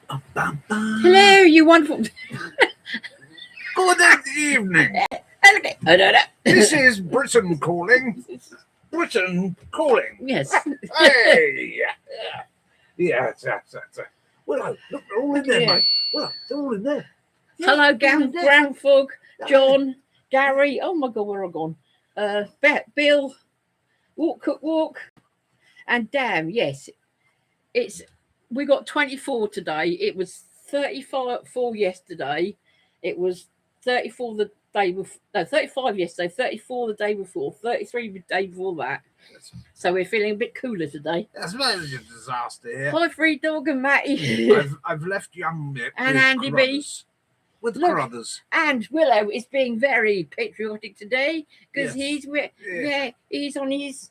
Hello, you wonderful. Good evening. This is Britain calling. Britain calling. Yes. Hey. Yeah. Well, look, they're all in there, Yeah. mate. Well, they're all in there. Hello, Ground Fog, John, Gary. Oh my God, where are I gone? Bill, Walk, and Dan. Yes, we got 24 today. It was 34 yesterday. It was 34 the day before. No, 35 yesterday. 34 the day before. 33 the day before that. So we're feeling a bit cooler today. That's a disaster here. Hi, Free Dog and Matty. I've left young Mick and with Andy B. With Look, Crothers. And Willow is being very patriotic today because Yes. he's on his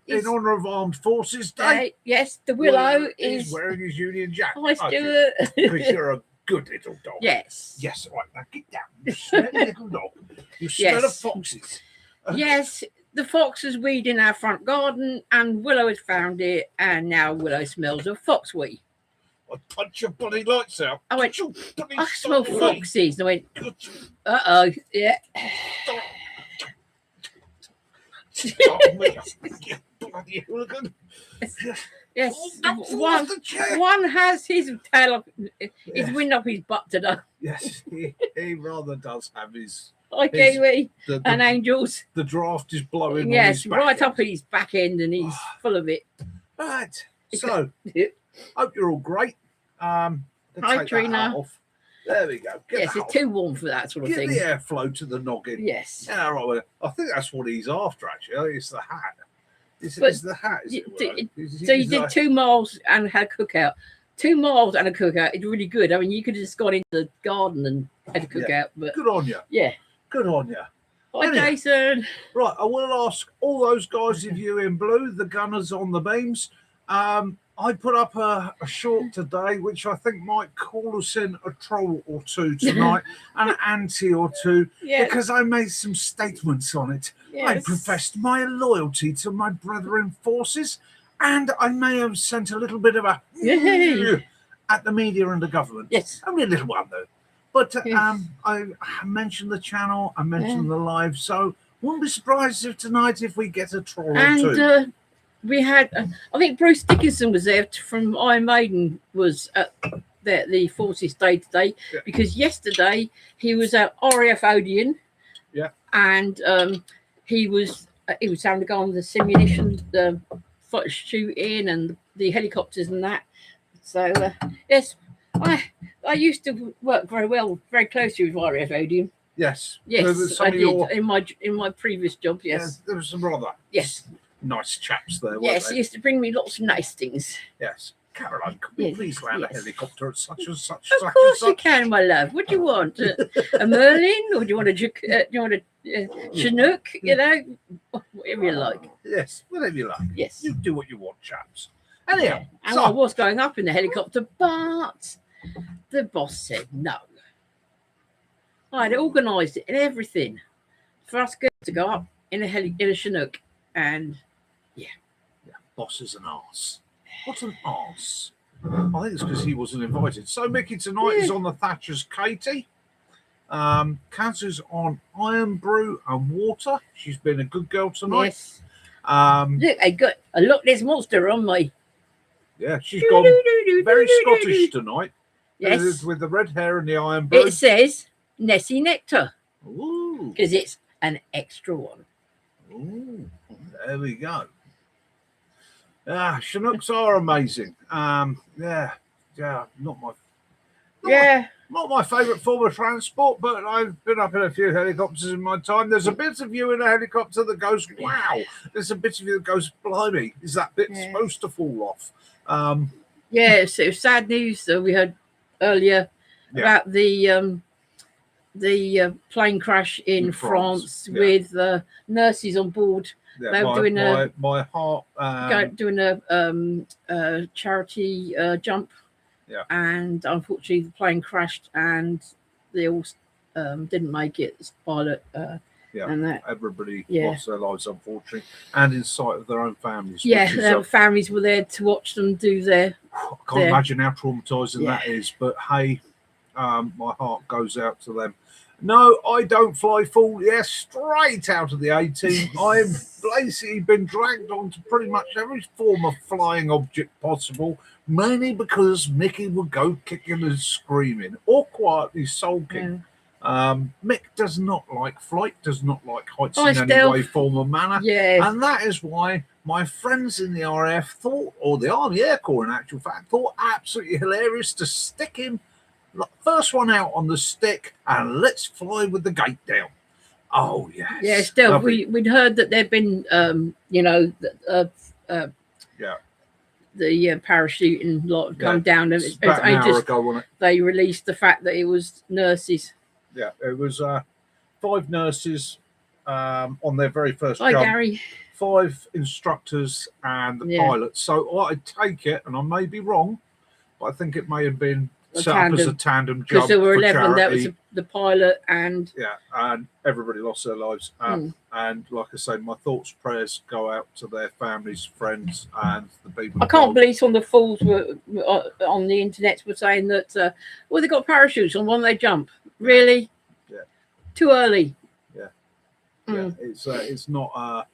in honour of Armed Forces Day. Yes, the Willow is he's wearing his Union Jack. Hi, Stuart. Because you're a good little dog. Yes. Yes, right, now get down. You smelly little dog. You smell of foxes. Yes, the fox is weeding our front garden and Willow has found it and now Willow smells of foxweed. I punch your bloody lights out. I went, I smell foxes. And I went, uh-oh, yeah. Stop me, you bloody hooligan. Yes, one has his tail up, his wind up his butt today. Yes, he rather does have his. Like Kiwi and Angels. The draft is blowing. Yes, on his right up his back end, and he's full of it. Right. So, hope you're all great. Hi, Trina. There we go. Yes, it's too warm for that sort of thing. Get the airflow to the noggin. Yes. Yeah, right. I think that's what he's after, actually. It's the hat. It's the hat. So you did 2 miles and had a cookout. 2 miles and a cookout. It's really good. I mean, you could have just gone into the garden and had a cookout. But good on you. Yeah. Good on you. Hi, Jason. Right, I will ask all those guys of you in blue, the gunners on the beams. I put up a short today, which I think might call us in a troll or two tonight, an anti or two, because I made some statements on it. Yes. I professed my loyalty to my brethren forces, and I may have sent a little bit of a at the media and the government. Yes. Only a little one, though. But I mentioned the channel, I mentioned the live, so won't be surprised if we get a troll or two. We had, I think Bruce Dickinson was there from Iron Maiden, was at the Forces Day today, because yesterday he was at RAF Odeon. Yeah. And he was having to go on the simulation, the shooting and the helicopters and that. So, yes, I used to work very closely with RAF Odeon. Yes. Yes, I did in my previous job. Yes, there was some rather nice chaps there. Yes, he used to bring me lots of nice things. Yes, Caroline, could we please land a helicopter at such and such? Of course you can, my love. What do you want? A Merlin, or do you want a Chinook? You know, whatever you like. Yes, whatever you like. Yes, you do what you want, chaps. Anyhow, and I was going up in the helicopter, but the boss said no. I had organised it and everything for us to go up in a Chinook, and boss is an arse. What an arse. I think it's because he wasn't invited. So Mickey tonight is on the Thatcher's Katie. Kaz is on Iron Brew and Water. She's been a good girl tonight. Yes. Look, there's monster on me. Yeah, she's gone very Scottish tonight. Yes. With the red hair and the Iron Brew. It says Nessie Nectar. Ooh. Because it's an extra one. Ooh. There we go. Chinooks are amazing. Not my favourite form of transport, but I've been up in a few helicopters in my time. There's a bit of you in a helicopter that goes, wow. There's a bit of you that goes, blimey, is that bit supposed to fall off? Yes, it was sad news that we had earlier about the plane crash in France with nurses on board. They were doing a charity jump, and unfortunately the plane crashed and they all didn't make it. This pilot Yeah, and that. everybody Yeah. lost their lives, unfortunately, and in sight of their own families. Yeah, which is, their families were there to watch them do their. I can't imagine how traumatizing Yeah. that is. But hey, my heart goes out to them. No, I don't fly full. Yes, straight out of the A-team. I've basically been dragged onto pretty much every form of flying object possible, mainly because Mickey would go kicking and screaming or quietly sulking. Mick does not like flight, does not like heights in any way, form, or manner. Yeah. And that is why my friends in the RAF thought, or the Army Air Corps in actual fact, thought absolutely hilarious to stick him first one out on the stick and let's fly with the gate down. Oh, yes. Yeah, still, we'd heard that there'd been, the parachuting lot had come down. And about an hour ago, wasn't it? They released the fact that it was nurses. Yeah, it was 5 nurses on their very first Hi, jump. Gary. 5 instructors and the pilot. So I take it, and I may be wrong, but I think it may have been set up as a tandem jump. Because there were 11, charity. that was the pilot and... Yeah, and everybody lost their lives. And like I say, my thoughts, prayers go out to their families, friends, and the people. I can't believe some of the fools were on the internet were saying that, they got parachutes on when they jump. Really? Yeah. Too early. Yeah. Yeah, it's not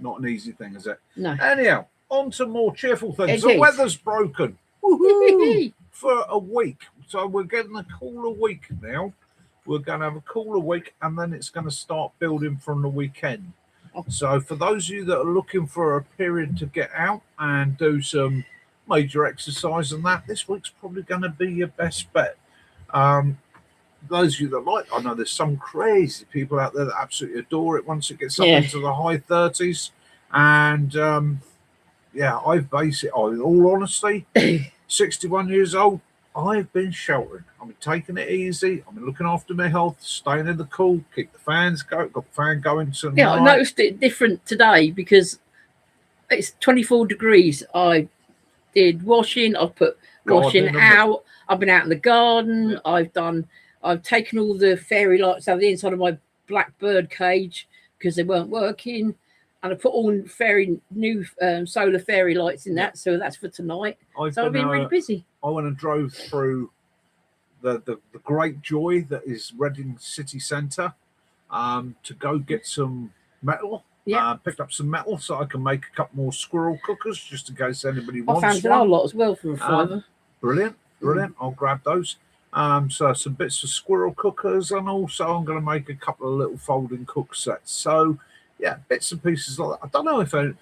an easy thing, is it? No. Anyhow, on to more cheerful things. The weather's broken. Woohoo! For a week. So we're getting a cooler week now. We're going to have a cooler week, and then it's going to start building from the weekend. So for those of you that are looking for a period to get out and do some major exercise and that, this week's probably going to be your best bet. Those of you that I know there's some crazy people out there that absolutely adore it once it gets up into the high 30s. And I've basically, in all honesty, 61 years old, I've been sheltering. I've been taking it easy. I've been looking after my health, staying in the cool, keep the fans going, got the fan going tonight. Yeah, I noticed it different today because it's 24 degrees. I did washing, I've put washing out, I've been out in the garden, I've taken all the fairy lights out of the inside of my black bird cage because they weren't working. And I put all new solar fairy lights in that, so that's for tonight. I've been really busy. I went and drove through the great joy that is Reading City Centre to go get some metal. Yeah. Picked up some metal so I can make a couple more squirrel cookers just in case anybody wants one. I found a lot as well for a $5. Brilliant. I'll grab those. So some bits for squirrel cookers, and also I'm going to make a couple of little folding cook sets. So yeah, bits and pieces like that. I don't know if I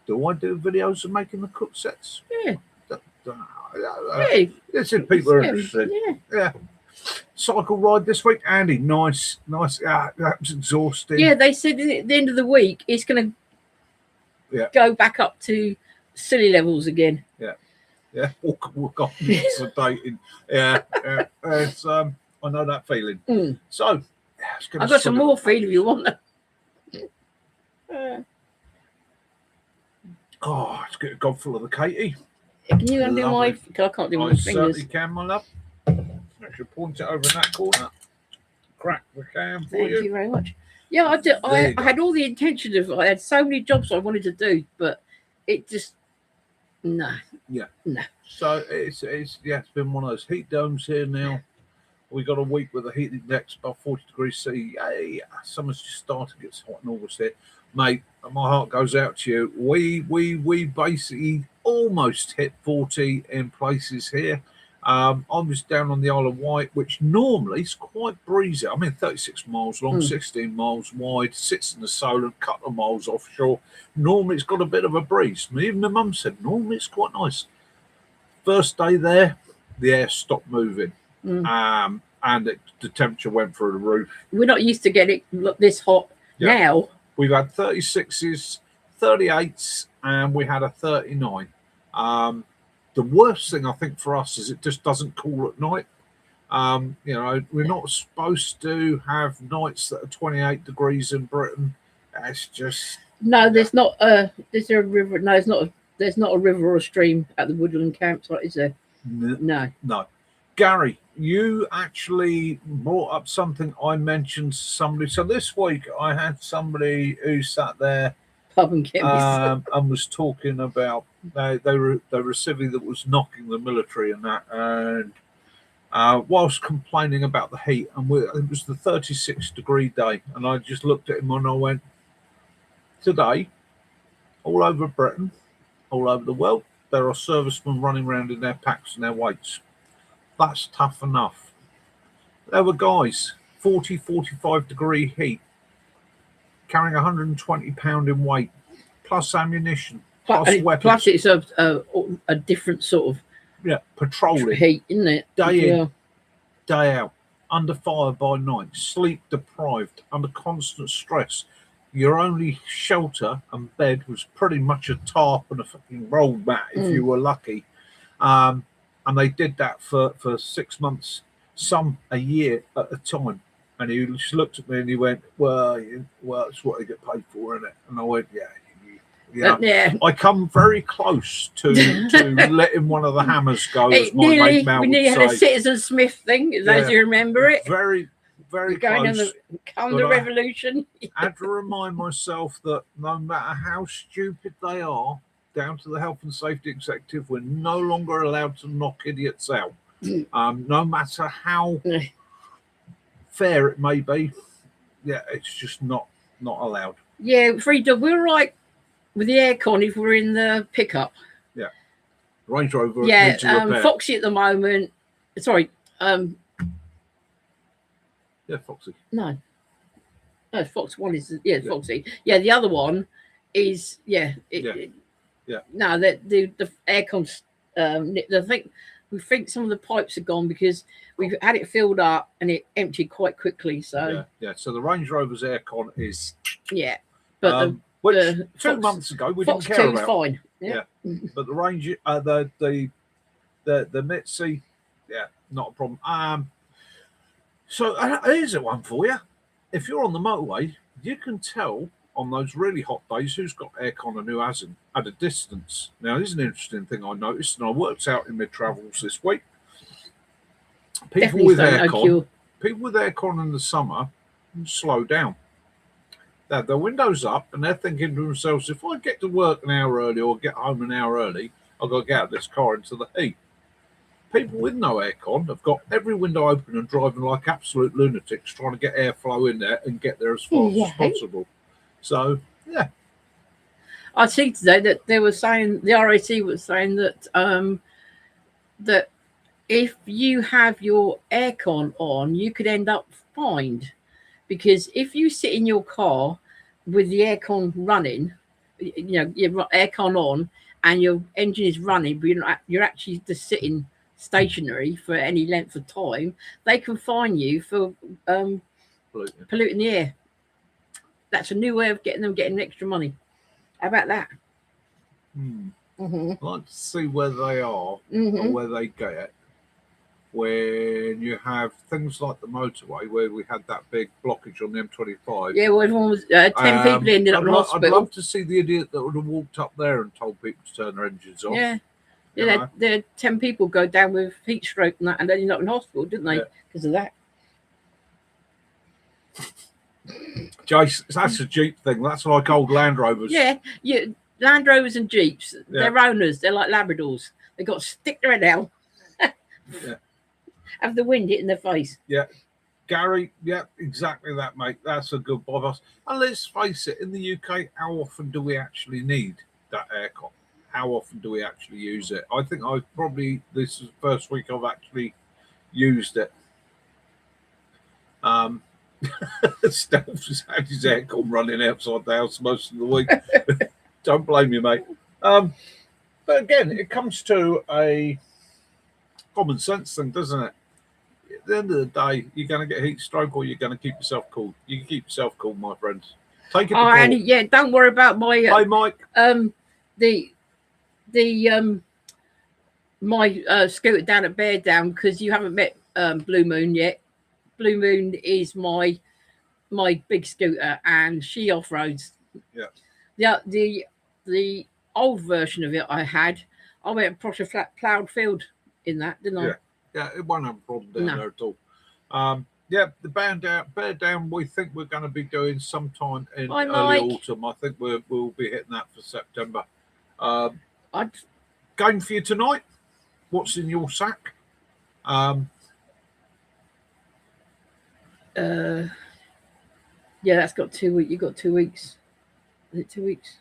do videos of making the cook sets. Yeah. It's in people are interested. Yeah. Cycle ride this week, Andy. Nice. That was exhausting. Yeah, they said at the end of the week it's going to go back up to silly levels again. Yeah. Walk off dating. Yeah. It's I know that feeling. So I've got some more feed if you want them. It's good. God full of the Katie. Can you undo my? I can't do my fingers. Certainly can, my love. I should point it over in that corner. Crack the can for you. Thank you very much. Yeah, I did. I had all the intention of. I had so many jobs I wanted to do, but it just no. Yeah. No. So it's been one of those heat domes here now. We got a week with a heat index above 40 degrees C. Hey, summer's just started to get hot in August here. Mate, my heart goes out to you. We basically almost hit 40 in places here. I was down on the Isle of Wight, which normally is quite breezy. I mean, 36 miles long, 16 miles wide, sits in the Solent, a couple of miles offshore. Normally it's got a bit of a breeze. Even my mum said normally it's quite nice. First day there, the air stopped moving. And the temperature went through the roof. We're not used to getting this hot now. We've had 36s, 38s, and we had a 39. The worst thing I think for us is it just doesn't cool at night. We're not supposed to have nights that are 28 degrees in Britain. It's just there's not a river. No, there's not a river or a stream at the Woodland campsite, is there? No. Gary, you actually brought up something I mentioned to somebody. So this week I had somebody who sat there Pub and chemist. and was talking about they were a civvy that was knocking the military and that, and whilst complaining about the heat, and it was the 36-degree day, and I just looked at him and I went, today, all over Britain, all over the world, there are servicemen running around in their packs and their weights. That's tough enough. There were guys, 40, 45-degree heat, carrying 120 pound in weight, plus ammunition, plus weapons. Plus it's a different sort of patrolling heat, isn't it? day in, day out, under fire by night, sleep deprived, under constant stress. Your only shelter and bed was pretty much a tarp and a fucking roll mat if you were lucky. And they did that for 6 months, some a year at a time. And he just looked at me and he went, well, it's what they get paid for, isn't it? And I went, yeah. I come very close to letting one of the hammers go, as my mate Mel we would nearly had a say. Citizen Smith thing, as you remember it. Very, very going close. On the revolution. I had to remind myself that no matter how stupid they are, down to the health and safety executive, we're no longer allowed to knock idiots out. No matter how fair it may be, it's just not allowed. Yeah, Frida, we're like with the aircon if we're in the pickup. Yeah, Range Rover. Foxy at the moment. Sorry. Foxy. No, Fox one is Foxy. Yeah, the other one is No, the aircon. We think some of the pipes are gone because we've had it filled up and it emptied quite quickly. So So the Range Rover's aircon is but which 2 months ago we Fox didn't care 2's about. fine. But the Range, the Mitzi, not a problem. So here's one for you. If you're on the motorway, you can tell on those really hot days who's got aircon and who hasn't at a distance. Now, this is an interesting thing I noticed, and I worked out in my travels this week. People with aircon in the summer slow down. They have their windows up, and they're thinking to themselves, if I get to work an hour early or get home an hour early, I've got to get out of this car into the heat. People with no aircon have got every window open and driving like absolute lunatics, trying to get airflow in there and get there as fast as possible. So, I see today that they were saying, the RAC was saying that that if you have your aircon on, you could end up fined, because if you sit in your car with the aircon running, your aircon on, and your engine is running, but you're actually just sitting stationary for any length of time, they can fine you for polluting the air. That's a new way of getting extra money. How about that? I'd like to see where they are or where they get when you have things like the motorway where we had that big blockage on the M25. Yeah, well, everyone was 10 people ended up in hospital. I'd love to see the idiot that would have walked up there and told people to turn their engines off. Yeah, there are 10 people go down with heat stroke and that, and ended up in hospital, didn't they? Because of that. Jace, that's a Jeep thing. That's like old Land Rovers. Yeah, Land Rovers and Jeeps. They're owners. They're like Labradors. They got to stick their head out. Have the wind hitting their face. Yeah, Gary. Yeah, exactly that, mate. That's a good boss. And let's face it, in the UK, how often do we actually need that aircon? How often do we actually use it? I think this is the first week I've actually used it. Steph's just had his aircon running outside the house most of the week. Don't blame you, mate. But again, it comes to a common sense thing, doesn't it? At the end of the day, you're going to get heat stroke or you're going to keep yourself cool. You can keep yourself cool, my friend. Take it. Andy, don't worry about my. Hey, Mike. My scooter down at Bear Down, because you haven't met Blue Moon yet. Blue Moon is my big scooter, and she off roads. Yeah. The old version of it I went across a flat ploughed field in that, didn't I? Yeah, it won't have a problem down No. there at all. Yeah, the bear down. We think we're going to be doing sometime in Hi, early Mike. autumn. I think we'll be hitting that for September. I'd Game for you tonight. What's in your sack? yeah, that's got 2 weeks. You got 2 weeks. Is it 2 weeks?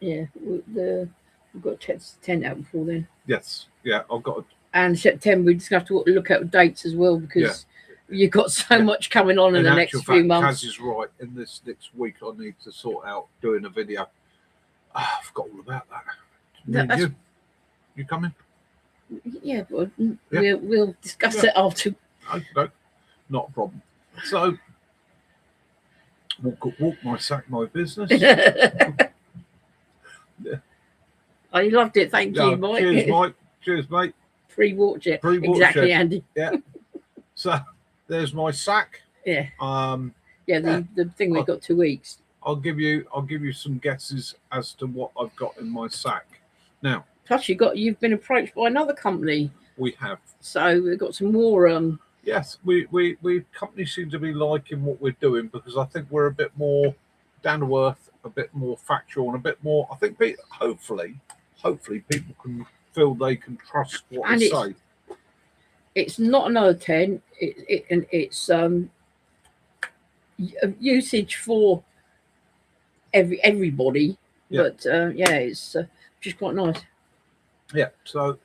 Yeah. We've got to check the tent out before then. Yes. Yeah, I've got. And September, we just have to look at dates as well because you've got so much coming on in the next few months. Kaz is right. In this next week, I need to sort out doing a video. I forgot all about that. You coming? Yeah, but we'll discuss it after. Okay, not a problem. So, walk my sack, my business. Oh, you loved it. Thank you, Mike. Cheers, Mike. Cheers, mate. Pre-watch it. Exactly, Andy. Yeah. So there's my sack. Yeah. The thing we've got 2 weeks. I'll give you some guesses as to what I've got in my sack. Now. Plus, you've been approached by another company. We have. So we've got some more. Yes, we companies seem to be liking what we're doing because I think we're a bit more down to earth, a bit more factual, and a bit more. I think hopefully people can feel they can trust what I say. It's not another tent. It's usage for everybody. Yeah. But it's just quite nice. Yeah. So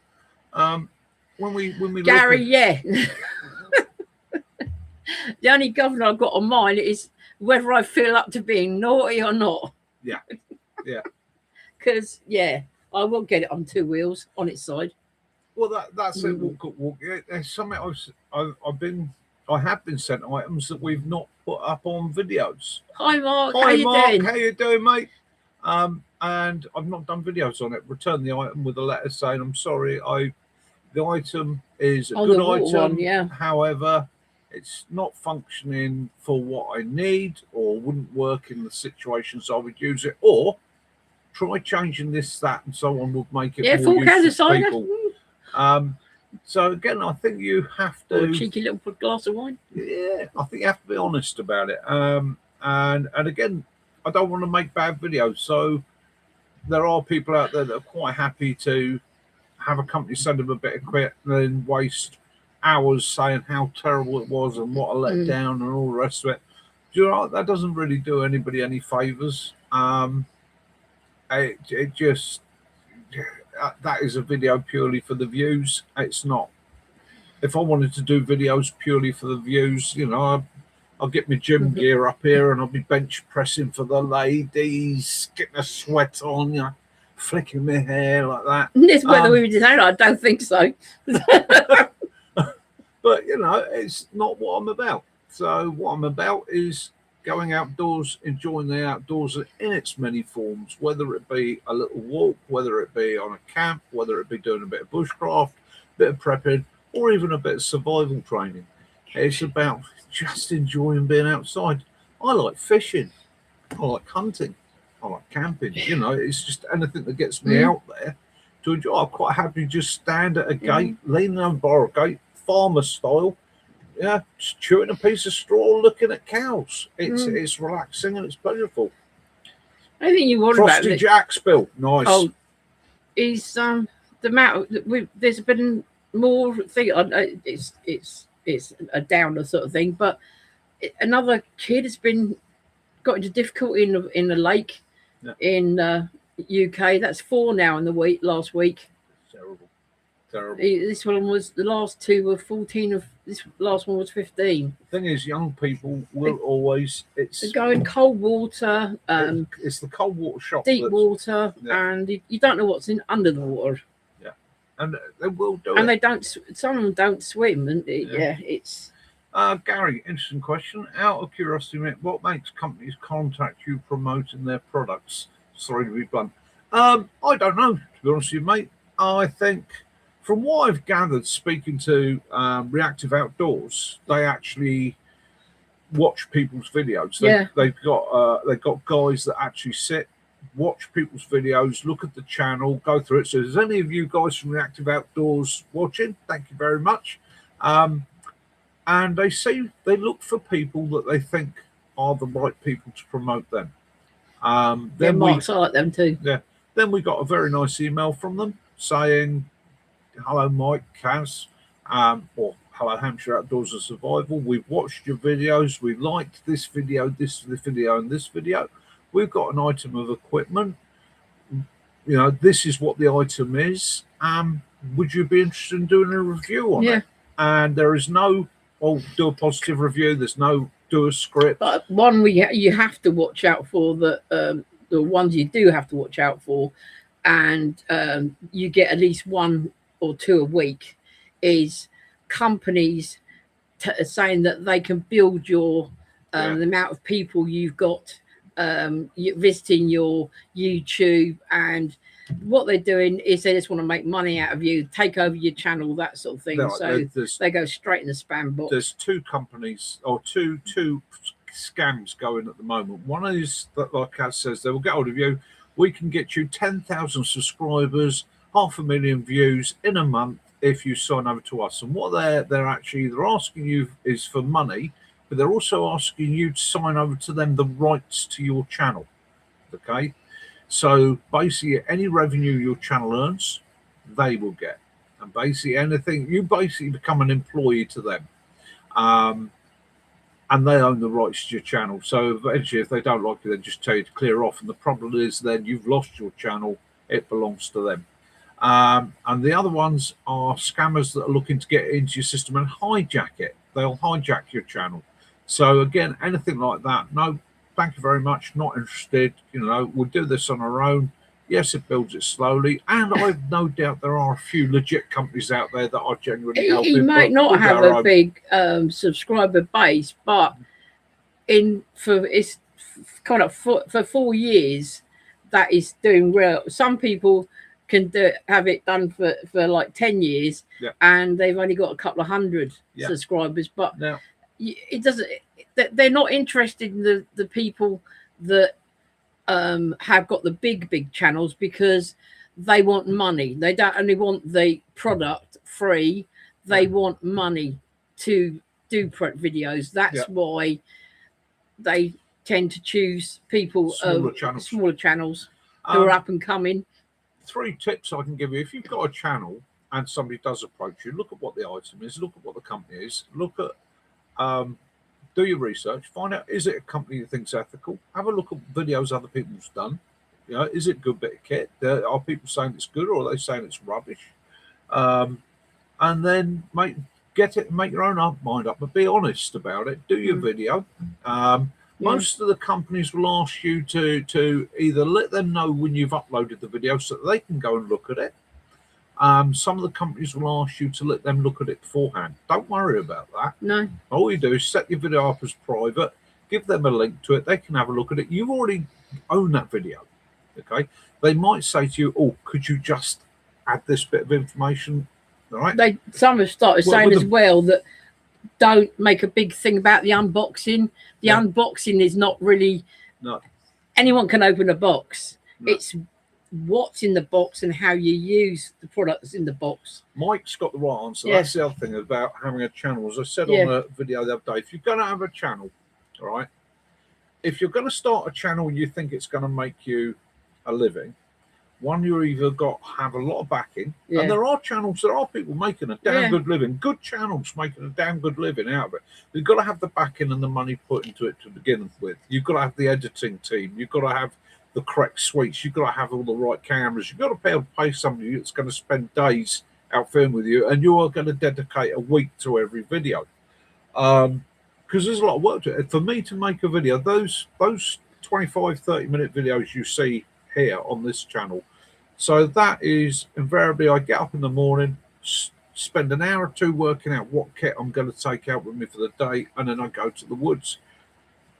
when we Gary, the only governor I've got on mine is whether I feel up to being naughty or not. Yeah. Yeah. Because I will get it on 2 wheels on its side. Well, that's it. Walk. There's something I have been sent items that we've not put up on videos. Hi, Mark. Hi, Mark. How you doing, mate? And I've not done videos on it. Return the item with a letter saying I'm sorry. The item is a good item. However, it's not functioning for what I need, or wouldn't work in the situations I would use it, or try changing this, that, and so on would make it more useful to people. So again, I think you have to. Or a cheeky little glass of wine. Yeah, I think you have to be honest about it. And again, I don't want to make bad videos. So there are people out there that are quite happy to have a company send them a bit of kit and then waste hours saying how terrible it was and what a letdown and all the rest of it. Do you know what? That doesn't really do anybody any favors. It just that is a video purely for the views. It's not. If I wanted to do videos purely for the views, I'll get my gym gear up here and I'll be bench pressing for the ladies, getting a sweat on, flicking my hair like that. This weather we were just saying, I don't think so. But it's not what I'm about. So what I'm about is going outdoors, enjoying the outdoors in its many forms, whether it be a little walk, whether it be on a camp, whether it be doing a bit of bushcraft, a bit of prepping, or even a bit of survival training. It's about just enjoying being outside. I like fishing. I like hunting. I like camping. It's just anything that gets me out there to enjoy. I'm quite happy to just stand at a gate, leaning over a gate, farmer style, just chewing a piece of straw, looking at cows. It's relaxing and it's pleasurable. I think you want Frosty Jack's built. Nice. Oh, is the amount there's been more thing. It's a downer sort of thing, but another kid has got into difficulty in the lake in UK. That's 4 now in the last week. Terrible. This one was, the last 2 were 14 this last one was 15. The thing is, young people will always they go in cold water. It's the cold water shock, deep water, and you don't know what's under the water. Yeah, and they will do and it. Some of them don't swim, and it's. Gary, interesting question. Out of curiosity, what makes companies contact you promoting their products? Sorry to be blunt. I don't know, to be honest with you, mate. I think, from what I've gathered, speaking to Reactive Outdoors, they actually watch people's videos. They've got guys that actually sit watch people's videos, look at the channel, go through it. So if there's any of you guys from the Active Outdoors watching, thank you very much. And they look for people that they think are the right people to promote them. Then Mark's like them too. Yeah. Then we got a very nice email from them saying, "Hello, Mike, Kaz, or hello, Hampshire Outdoors and Survival. We've watched your videos. We liked this video, this video, and this video. We've got an item of equipment. You know, this is what the item is. Would you be interested in doing a review on it?" And there is no, do a positive review. There's no do a script. But one you have to watch out for, the ones you do have to watch out for, and you get at least 1 or 2 a week, is companies saying that they can build your the amount of people you've got visiting your YouTube, and what they're doing is they just want to make money out of you, take over your channel, that sort of thing. No, so they go straight in the spam box. There's 2 companies or two scams going at the moment. One is that, like Kaz says, they will get hold of you. We can get you 10,000 subscribers, 500,000 views in a month if you sign over to us. And what they're asking you is for money, but they're also asking you to sign over to them the rights to your channel. Okay, so basically any revenue your channel earns, they will get, and basically anything, you basically become an employee to them, and they own the rights to your channel. So eventually, if they don't like it, they just tell you to clear off, and the problem is then you've lost your channel. It belongs to them. And the other ones are scammers that are looking to get into your system and hijack it. They'll hijack your channel. So again, anything like that, no, thank you very much, not interested. You know, we'll do this on our own. Yes, it builds it slowly, and I've no doubt there are a few legit companies out there that are genuinely helping. He might not have a big subscriber base, but it's kind of for 4 years that is doing well. Some people can have it done for like 10 years, and they've only got a couple of hundred subscribers. But it doesn't. They're not interested in the people that have got the big channels, because they want money. They don't only want the product free, they want money to do videos. That's why they tend to choose people smaller channels who are up and coming. 3 tips I can give you: if you've got a channel and somebody does approach you, look at what the item is, look at what the company is, look at do your research, find out, is it a company you think's ethical? Have a look at videos other people's done. You know, is it a good bit of kit? Are people saying it's good, or are they saying it's rubbish? And then make your own mind up, but be honest about it. Do your video. Most of the companies will ask you to either let them know when you've uploaded the video so that they can go and look at it. Some of the companies will ask you to let them look at it beforehand. Don't worry about that. No. All you do is set your video up as private, give them a link to it, they can have a look at it. You already own that video. Okay. They might say to you, "Oh, could you just add this bit of information?" All right. Some have started saying as well that don't make a big thing about the unboxing. The unboxing is not really. No. Anyone can open a box. No. It's what's in the box and how you use the products in the box. Mike's got the right answer. That's the other thing about having a channel. As I said on a video the other day, if you're going to have a channel, all right, if you're going to start a channel, you think it's going to make you a living. One, you either got have a lot of backing, and there are channels, there are people making a damn good living, good channels making a damn good living out of it. You've got to have the backing and the money put into it to begin with. You've got to have the editing team. You've got to have the correct suites. You've got to have all the right cameras. You've got to be able to pay somebody that's going to spend days out filming with you, and you are going to dedicate a week to every video, because there's a lot of work to it. For me to make a video, those 25-30 minute videos you see here on this channel, so that is invariably I get up in the morning, spend an hour or 2 working out what kit I'm going to take out with me for the day, and then I go to the woods.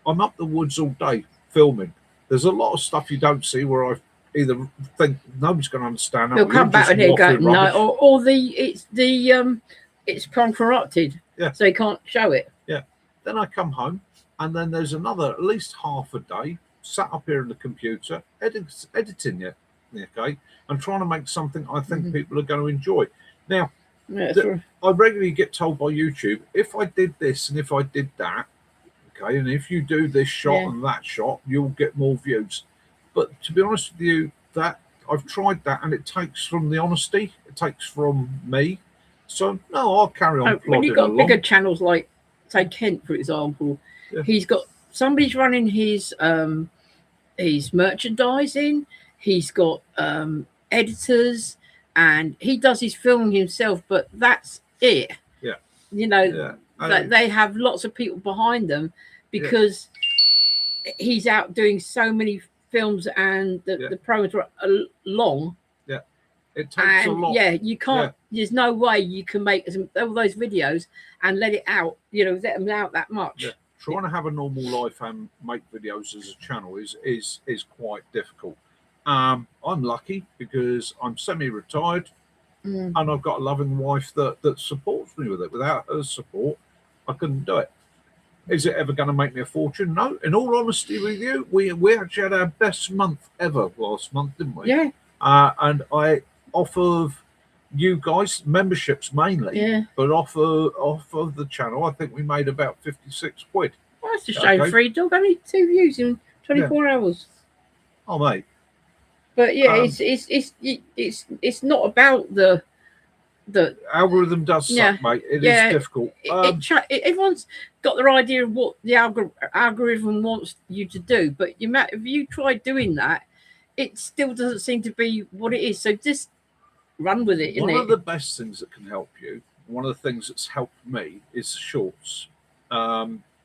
I'm up the woods all day filming. There's a lot of stuff you don't see where I either think nobody's going to understand. They'll come back and go no, or it's corrupted, so you can't show it. Yeah. Then I come home, and then there's another at least half a day sat up here in the computer, editing it, okay, and trying to make something I think people are going to enjoy. Now, I regularly get told by YouTube, if I did this and if I did that, okay, and if you do this shot and that shot, you'll get more views. But to be honest with you, that I've tried that, and it takes from the honesty, it takes from me. So no, I'll carry on. When you've got bigger channels like, say, Kent, for example, he's got somebody's running his merchandising. He's got editors, and he does his filming himself. But that's it. Yeah, you know, they have lots of people behind them because he's out doing so many films, and the promos are long. Yeah, it takes a lot. Yeah, you can't. There's no way you can make all those videos and let it out. You know, let them out that much. Yeah. Trying to have a normal life and make videos as a channel is quite difficult. I'm lucky because I'm semi-retired, and I've got a loving wife that supports me with it. Without her support, I couldn't do it. Is it ever going to make me a fortune? No. In all honesty with you, we actually had our best month ever last month, didn't we? Yeah. And off of you guys, memberships mainly, but off of the channel, I think we made about 56 quid. Well, that's a shame. Free dog, only 2 views in 24 hours. Oh, mate. But yeah, it's not about the algorithm does suck, mate. It is difficult. Everyone's got their idea of what the algorithm wants you to do, but if you try doing that, it still doesn't seem to be what it is. So just run with it. One of the best things that can help you, one of the things that's helped me, is shorts.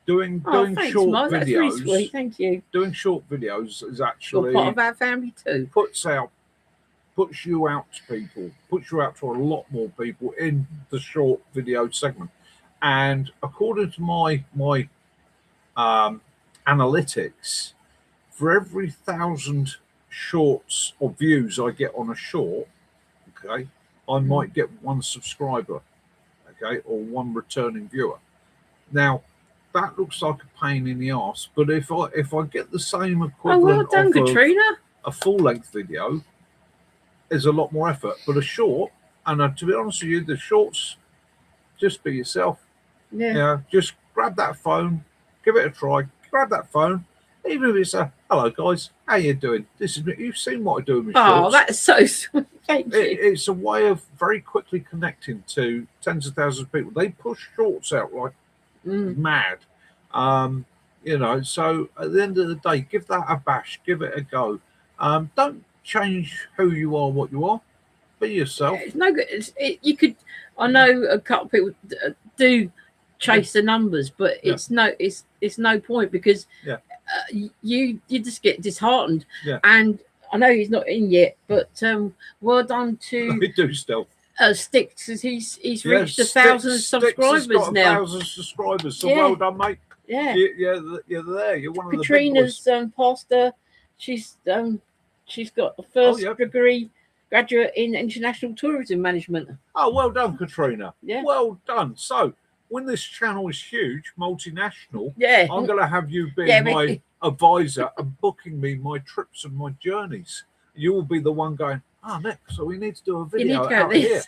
Doing thanks, short Mark. videos. That's really sweet. Thank you. Doing short videos is actually part of our family too. Puts you out to people, puts you out to a lot more people in the short video segment. And according to my analytics, for every 1,000 shorts or views I get on a short, okay, I might get 1 subscriber, okay, or 1 returning viewer. Now, that looks like a pain in the arse, but if I get the same equivalent well done, Katrina. A full-length video, there's a lot more effort. But a short, and to be honest with you, the shorts, just be yourself. Yeah. You know, just grab that phone, give it a try. Grab that phone, even if it's a hello guys, how you doing? This is me. You've seen what I do with shorts. Oh, that's so sweet. Thank you. It's a way of very quickly connecting to tens of thousands of people. They push shorts out like mad. You know, so at the end of the day, give that a bash, give it a go. Don't change who you are, what you are. Be yourself. It's no good. You could. I know a couple of people do chase the numbers, but it's no point because you just get disheartened. Yeah. And I know he's not in yet, but well done to We do still. Sticks, as he's reached 1,000 subscribers got now. 1,000 subscribers, so well done, mate. Yeah, you're there. You're one of Katrina's the big boys. pastor. She's got a first degree graduate in international tourism management. Oh, well done, Katrina. Yeah, well done. So when this channel is huge, multinational, I'm going to have you be my advisor and booking me my trips and my journeys. You will be the one going, Nick, so we need to do a video out here.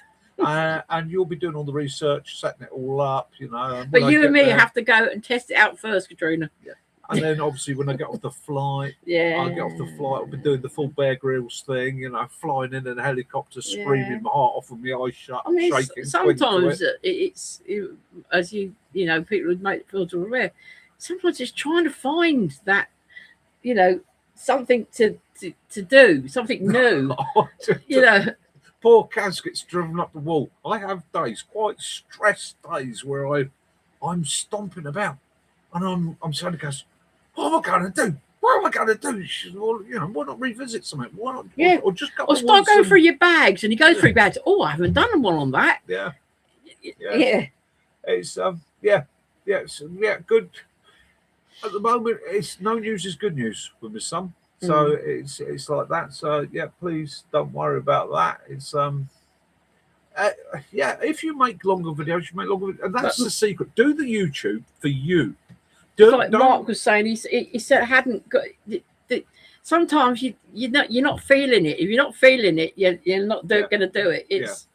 And you'll be doing all the research, setting it all up, you know. But you and me have to go and test it out first, Katrina. Yeah. And then obviously when I get off the flight, I'll be doing the full Bear Grylls thing, you know, flying in a helicopter, screaming my heart off with my eyes shut, shaking. Sometimes it's as you know, people would make feel to aware. Sometimes it's trying to find that, you know, something to do, something new. You know. Poor Kaz gets driven up the wall. I have days, quite stressed days, where I'm stomping about, and I'm saying to Kaz, "What am I going to do? What am I going to do?" She said, "Well, you know, why not revisit something? Why not, or just go or start going through your bags." And you go through your bags. Oh, I haven't done one on that. Yeah. It's good. At the moment, it's no news is good news with my son. So it's like that. So please don't worry about that. It's if you make longer videos, you make longer videos, and that's the secret. Do the YouTube for you. Like Mark was saying, he said hadn't got sometimes you're not feeling it. If you're not feeling it, you're not going to do it. It's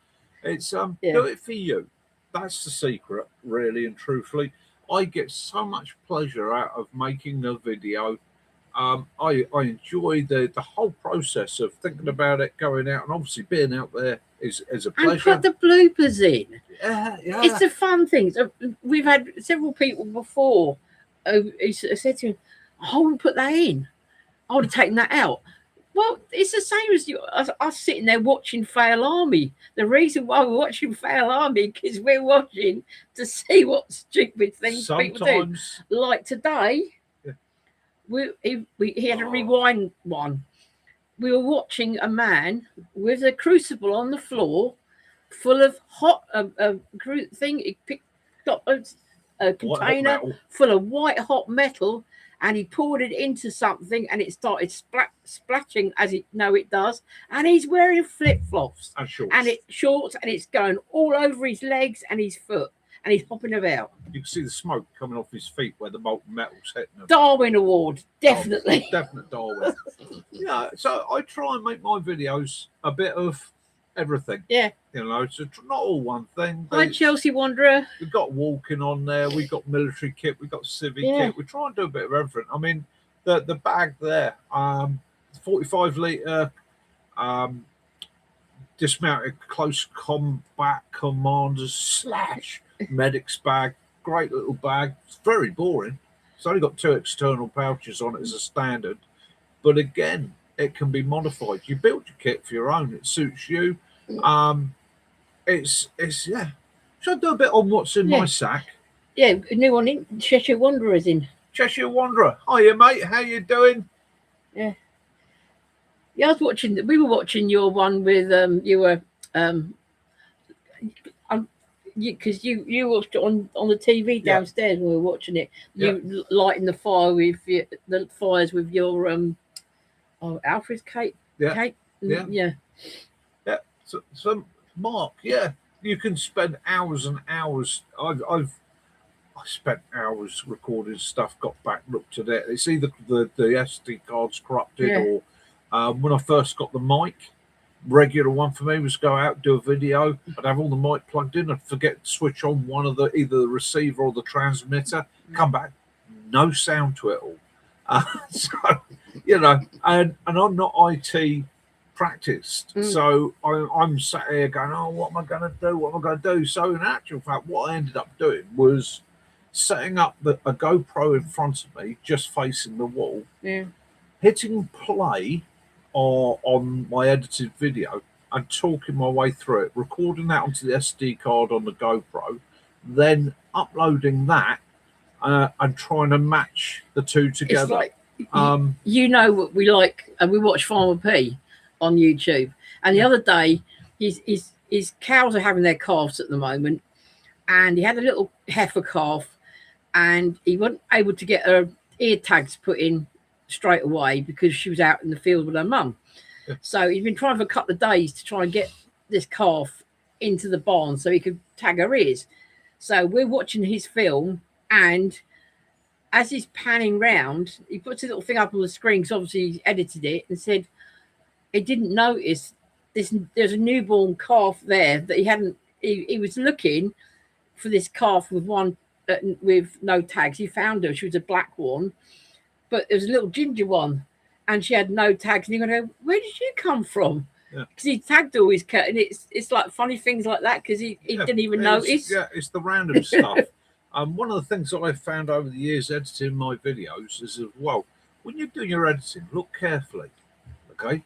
do it for you. That's the secret, really and truthfully. I get so much pleasure out of making a video. I enjoy the whole process of thinking about it, going out, and obviously being out there is a pleasure. And put the bloopers in. Yeah. It's the fun things. We've had several people before who said to me, I wouldn't put that in. I would have taken that out. Well, it's the same as us sitting there watching Fail Army. The reason why we're watching Fail Army because we're watching to see what stupid things people do. Like today, he had a rewind one. We were watching a man with a crucible on the floor full of hot thing. He picked up a container full of white hot metal, and he poured it into something, and it started splashing as it does. And he's wearing flip-flops and shorts, and it's going all over his legs and his foot, and he's hopping about. You can see the smoke coming off his feet where the molten metal's hitting him. Darwin Award, definitely. Definite Darwin. So I try and make my videos a bit of everything. Yeah. It's not all one thing. Hi, Chelsea Wanderer. We've got walking on there. We've got military kit. We've got civic kit. We try and do a bit of everything. I mean, the bag there, 45 litre dismounted close combat commanders / medics bag. Great little bag. It's very boring. It's only got 2 external pouches on it as a standard. But again, it can be modified. You build your kit for your own. It suits you. It's Should I do a bit on what's in my sack? Yeah, a new one in. Cheshire Wanderer's in. Cheshire Wanderer. Hiya, mate. How you doing? Yeah. Yeah, I was watching. We were watching your one with you were because you watched it on the TV downstairs when we were watching it. You lighting the fire with the fires with your Alfred's cake. Cake. Yeah. So Mark, you can spend hours and hours. I spent hours recording stuff, got back, looked at it. It's either the SD card's corrupted or when I first got the mic, regular one for me was go out, do a video. I'd have all the mic plugged in. I'd forget to switch on one of either the receiver or the transmitter. Come back, no sound to it all. So, and I'm not IT practiced. So I'm sat here going, oh, what am I going to do? What am I going to do? So in actual fact, what I ended up doing was setting up a GoPro in front of me, just facing the wall, hitting play on my edited video and talking my way through it, recording that onto the SD card on the GoPro, then uploading that and trying to match the two together. It's like, what we like, and we watch Farmer P on YouTube. And the other day, his cows are having their calves at the moment, and he had a little heifer calf, and he wasn't able to get her ear tags put in straight away because she was out in the field with her mum. So he's been trying for a couple of days to try and get this calf into the barn so he could tag her ears. So we're watching his film, and as he's panning round, he puts a little thing up on the screen because obviously he edited it, and said he didn't notice there's a newborn calf there that he hadn't. He was looking for this calf with with no tags. He found her. She was a black one, but there was a little ginger one, and she had no tags. And he go, "Where did you come from?" Because he tagged all his cat, and it's like funny things like that because he didn't even notice. Yeah, it's the random stuff. One of the things that I've found over the years editing my videos is, well, when you're doing your editing, look carefully. Okay,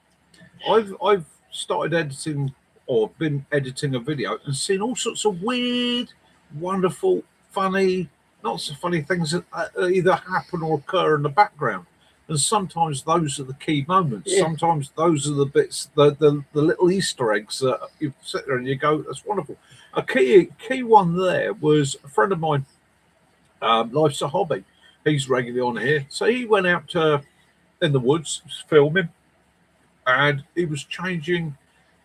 I've started editing or been editing a video and seen all sorts of weird, wonderful, funny, not so funny things that either happen or occur in the background. And sometimes those are the key moments. Yeah. Sometimes those are the bits, the little Easter eggs that you sit there and you go, that's wonderful. A key one there was a friend of mine, Life's a Hobby. He's regularly on here. So he went out in the woods, filming, and he was changing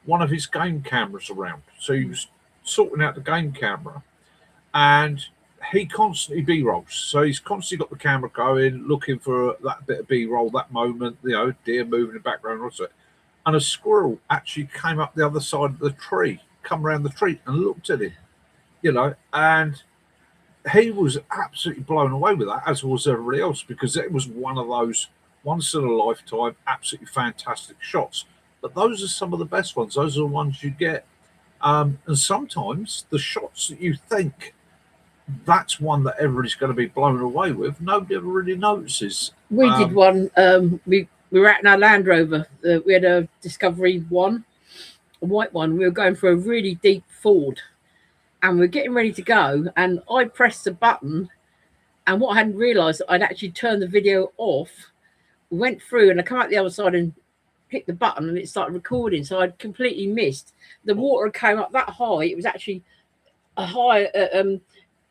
one of his game cameras around. So he was sorting out the game camera, and he constantly B-rolls. So he's constantly got the camera going, looking for that bit of B-roll, that moment, you know, deer moving in the background, also. And a squirrel actually came up the other side of the tree, come around the tree and looked at him, you know, and he was absolutely blown away with that, as was everybody else, because it was one of those once in a lifetime, absolutely fantastic shots. But those are some of the best ones. Those are the ones you get. And sometimes the shots that you think that's one that everybody's going to be blown away with, nobody ever really notices. We did one. We were out in our Land Rover. We had a Discovery 1, a white one. We were going for a really deep ford, and we were getting ready to go. And I pressed the button, and what I hadn't realised, I'd actually turned the video off. We went through, and I come out the other side and hit the button, and it started recording. So I'd completely missed. The water came up that high. It was actually a high.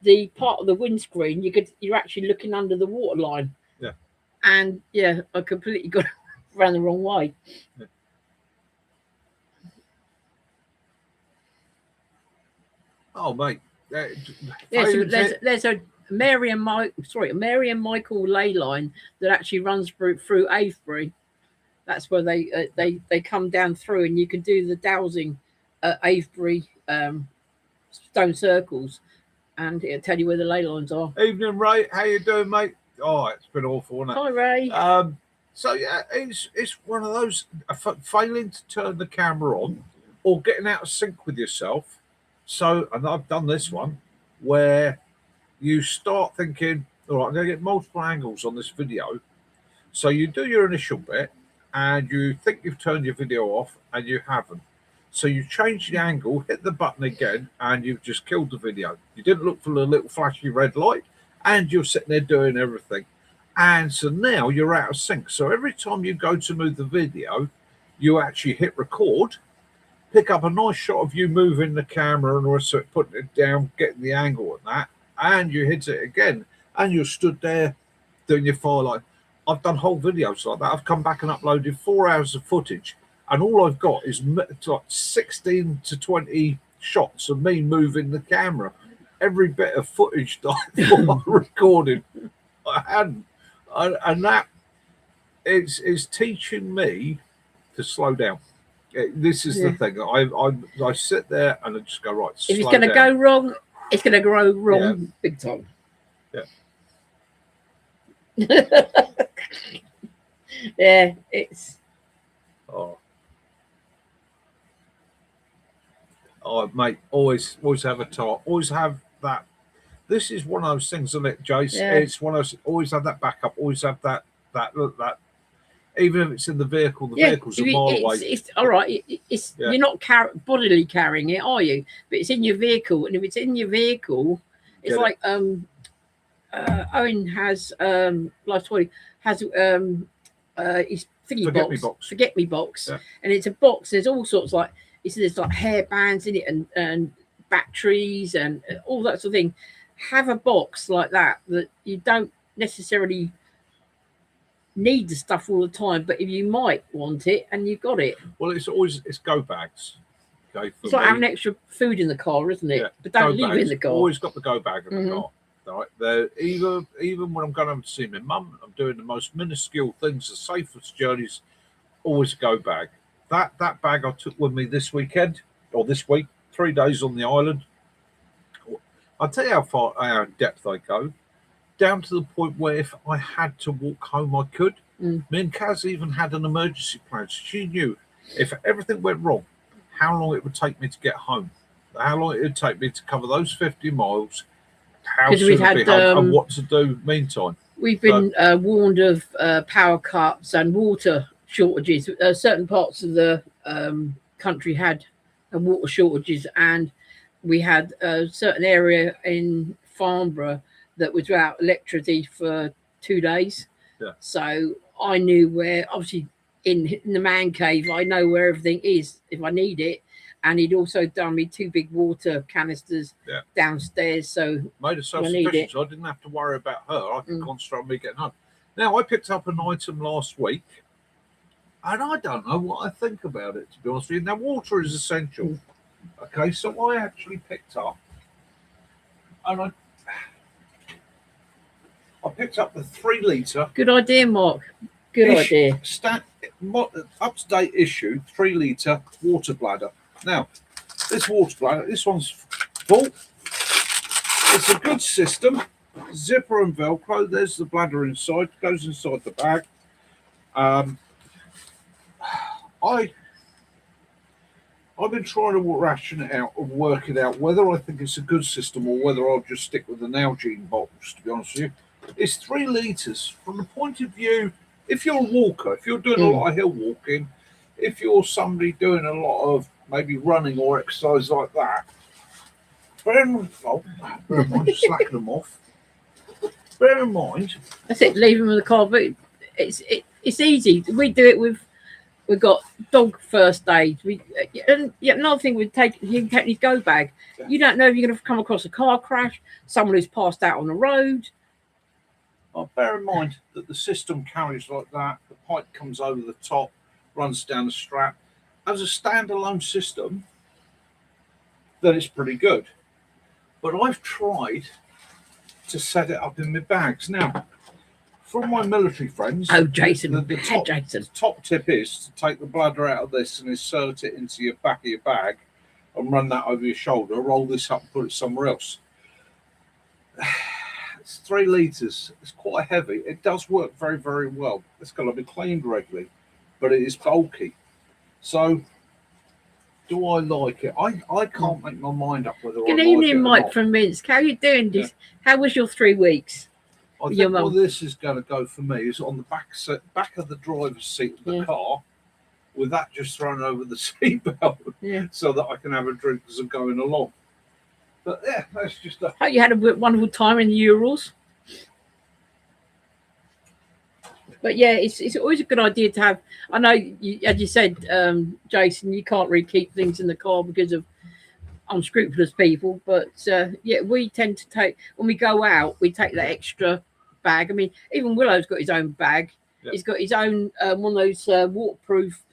The part of the windscreen, you're actually looking under the water line. Yeah. And yeah, I completely got ran the wrong way. Yeah. Oh mate. There's a Mary and Michael ley line that actually runs through Avebury. That's where they come down through, and you can do the dowsing at Avebury stone circles. And it'll tell you where the ley lines are. Evening, Ray. How you doing, mate? Oh, it's been awful, hasn't it? Hi, Ray. So yeah, it's one of those failing to turn the camera on or getting out of sync with yourself. So, and I've done this one where you start thinking, all right, I'm going to get multiple angles on this video. So you do your initial bit, and you think you've turned your video off, and you haven't. So you change the angle, hit the button again, and you've just killed the video. You didn't look for the little flashy red light, and you're sitting there doing everything. And so now you're out of sync. So every time you go to move the video, you actually hit record, pick up a nice shot of you moving the camera and also putting it down, getting the angle on that, and you hit it again, and you're stood there doing your file. Like, I've done whole videos like that. I've come back and uploaded 4 hours of footage, and all I've got is like 16 to 20 shots of me moving the camera. Every bit of footage that I thought I recorded, I hadn't. And that is teaching me to slow down. This is the thing. I sit there and I just go, right, if it's going to go wrong, it's going to go wrong big time. Yeah. Yeah, it's... Oh, mate, always have a talk. Always have that. This is one of those things, isn't it, Jace? Yeah. It's one of those. Always have that backup. Always have that. Even if it's in the vehicle, the vehicle's a mile away. It's all right. You're not bodily carrying it, are you? But it's in your vehicle, and if it's in your vehicle, it's like Owen has Life Toy has his forget me box, and it's a box. There's all sorts there's like hair bands in it and batteries and all that sort of thing. Have a box like that you don't necessarily need the stuff all the time, but if you might want it and you've got it. Well, it's go bags. Okay, it's like having extra food in the car, isn't it? Yeah, but don't leave it in the car. Always got the go bag in the car. All right, even when I'm going to see my mum, I'm doing the most minuscule things, the safest journeys. Always a go bag. That bag I took with me this weekend or this week, 3 days on the island. I'll tell you how in depth I go, down to the point where if I had to walk home, I could. Me and Kaz even had an emergency plan. She knew if everything went wrong, how long it would take me to get home, how long it would take me to cover those 50 miles, how soon I'd be home, and what to do meantime. We've been warned of power cuts and water shortages. Certain parts of the country had water shortages, and we had a certain area in Farnborough that was without electricity for 2 days. Yeah. So I knew where, obviously in the man cave, I know where everything is if I need it. And he'd also done me 2 big water canisters downstairs. So made her self-sufficient, so I didn't have to worry about her. I could concentrate on me getting home. Now, I picked up an item last week, and I don't know what I think about it, to be honest with you. Now, water is essential. Okay, so I actually picked up, and I picked up the 3 litre. Good idea, Mark. Good idea. Up-to-date issue 3 litre water bladder. Now, this water bladder, this one's full. It's a good system. Zipper and Velcro. There's the bladder inside. Goes inside the bag. I've been trying to ration it out and work it out whether I think it's a good system or whether I'll just stick with the Nalgene bottles, to be honest with you. It's 3 litres from the point of view, if you're a walker, if you're doing a lot of hill walking, if you're somebody doing a lot of maybe running or exercise like that, bear in mind, just slacking them off. Bear in mind. That's it, leave them in the car. But it's easy. We do it with. We've got dog first aid. And another thing, you can take his go bag. Yeah. You don't know if you're going to come across a car crash, someone who's passed out on the road. Well, bear in mind that the system carries like that. The pipe comes over the top, runs down the strap. As a standalone system, then it's pretty good. But I've tried to set it up in my bags. Now, from my military friends, Jason, the top tip is to take the bladder out of this and insert it into your back of your bag and run that over your shoulder, roll this up and put it somewhere else. It's 3 litres. It's quite heavy. It does work very, very well. It's got to be cleaned regularly, but it is bulky. So, do I like it? I can't make my mind up whether I like it or not. Good evening, Mike from Minsk. How are you doing? Yeah. How was your 3 weeks? I think what this is going to go for me is on the back of the driver's seat of the car, with that just thrown over the seatbelt, so that I can have a drink as I'm going along. But yeah, that's just a... Hope you had a wonderful time in the Urals. But yeah, it's always a good idea to have. I know, as you said, Jason, you can't really keep things in the car because of unscrupulous people. But yeah, we tend to take, when we go out, we take that extra bag. I mean, even Willow's got his own bag. Yep. He's got his own one of those waterproof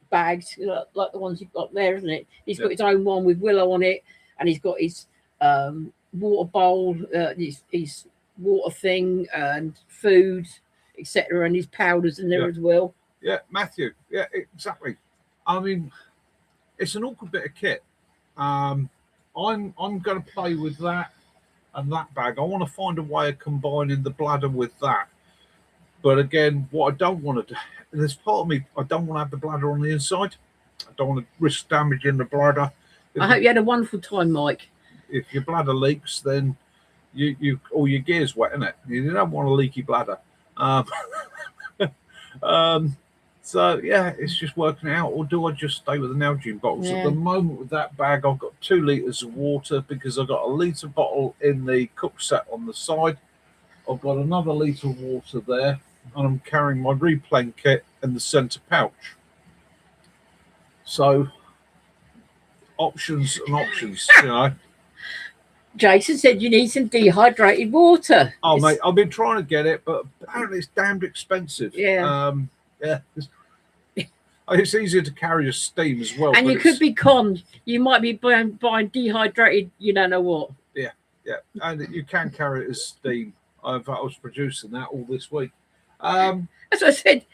bags, like the ones you've got there, isn't it? He's got his own one with Willow on it, and he's got his water bowl, his water thing, and food, etc., and his powders in there as well. Yeah, Matthew. Yeah, exactly. I mean, it's an awkward bit of kit. I'm going to play with that and that bag. I want to find a way of combining the bladder with that. But again, what I don't want to do, there's part of me, I don't want to have the bladder on the inside. I don't want to risk damaging the bladder. I hope you had a wonderful time, Mike. If your bladder leaks, then you all your gear's wet, isn't it? You don't want a leaky bladder. So yeah, it's just working out. Or do I just stay with the Nalgene bottles? At the moment with that bag, I've got 2 litres of water because I've got a litre bottle in the cook set on the side. I've got another litre of water there, and I'm carrying my replen kit in the centre pouch. So options and options, you know. Jason said you need some dehydrated water. Oh, mate, I've been trying to get it, but apparently it's damned expensive. Yeah. Yeah. It's easier to carry as steam as well. And you could be conned. You might be buying dehydrated, you don't know what. Yeah, yeah. And you can carry it as steam. I was producing that all this week. As I said,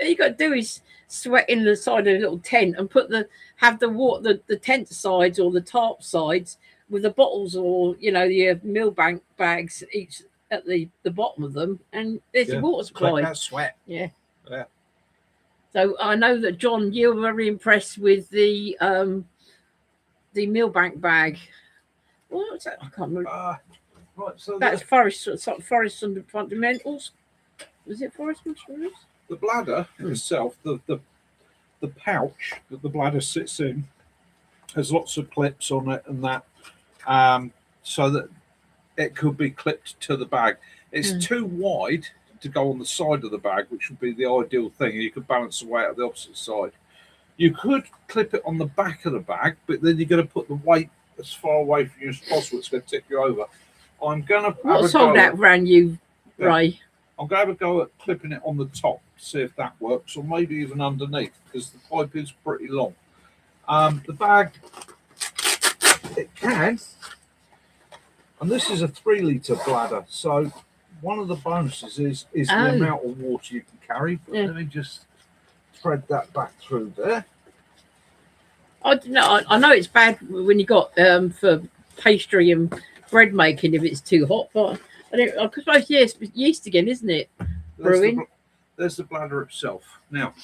all you got to do is sweat in the side of a little tent and have the water, the tent sides or the tarp sides with the bottles or, your meal bank bags each at the bottom of them, and there's your water supply. Collect that sweat. Yeah. Yeah. So I know that, John, you're very impressed with the Millbank bag. What's that? I can't remember. Right, so that's Forest Fundamentals. Was it Forest Fundamentals? The bladder itself, the pouch that the bladder sits in, has lots of clips on it and that, so that it could be clipped to the bag. It's too wide to go on the side of the bag, which would be the ideal thing. You could balance the weight at the opposite side. You could clip it on the back of the bag, but then you're going to put the weight as far away from you as possible. It's going to tip you over. I'm going to what's on that brand new, Ray? I'm going to have a go at clipping it on the top to see if that works, or maybe even underneath, because the pipe is pretty long. The bag, it can. And this is a 3-litre bladder. So one of the bonuses is the amount of water you can carry. But let me just thread that back through there. I know it's bad when you got for pastry and bread making if it's too hot, but I suppose yes, it's yeast again, isn't it? Brewing. There's the bladder itself. Now,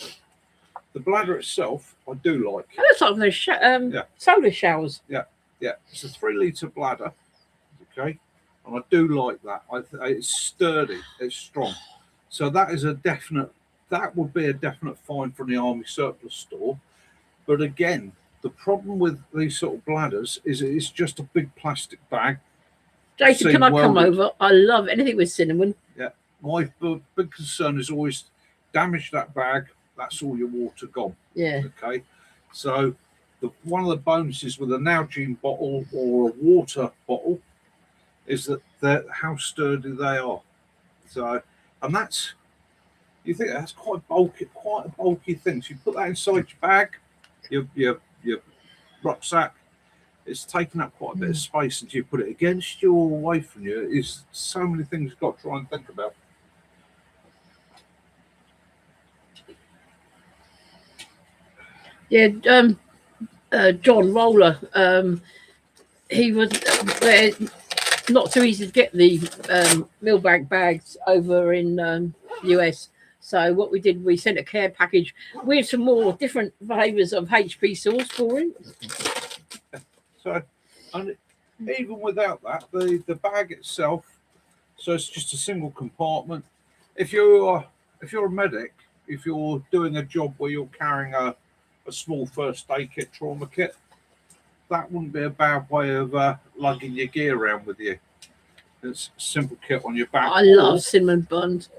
the bladder itself, I do like. It looks like those solar showers. Yeah, it's a 3-litre bladder. Okay, and I do like that. It's sturdy, it's strong. So that is that would be a definite find from the army surplus store. But again, the problem with these sort of bladders is it's just a big plastic bag. Jason, can I come over? I love anything with cinnamon. Yeah, my big concern is always damage that bag. That's all your water gone. Yeah. Okay, so one of the bonuses with a Nalgene bottle or a water bottle is that how sturdy they are. So, and you think that's quite a bulky thing. So you put that inside your bag, your rucksack. It's taking up quite a bit of space, and you put it against you or away from you. Is so many things you've got to try and think about. Yeah, John Roller. He was not so easy to get the Millbank bags over in US. So what we did, we sent a care package with some more different flavours of HP sauce for him. So, and even without that, the bag itself, so it's just a single compartment. If you're a medic, if you're doing a job where you're carrying a small first aid kit, trauma kit, that wouldn't be a bad way of lugging your gear around with you. It's a simple kit on your back. I love cinnamon buns.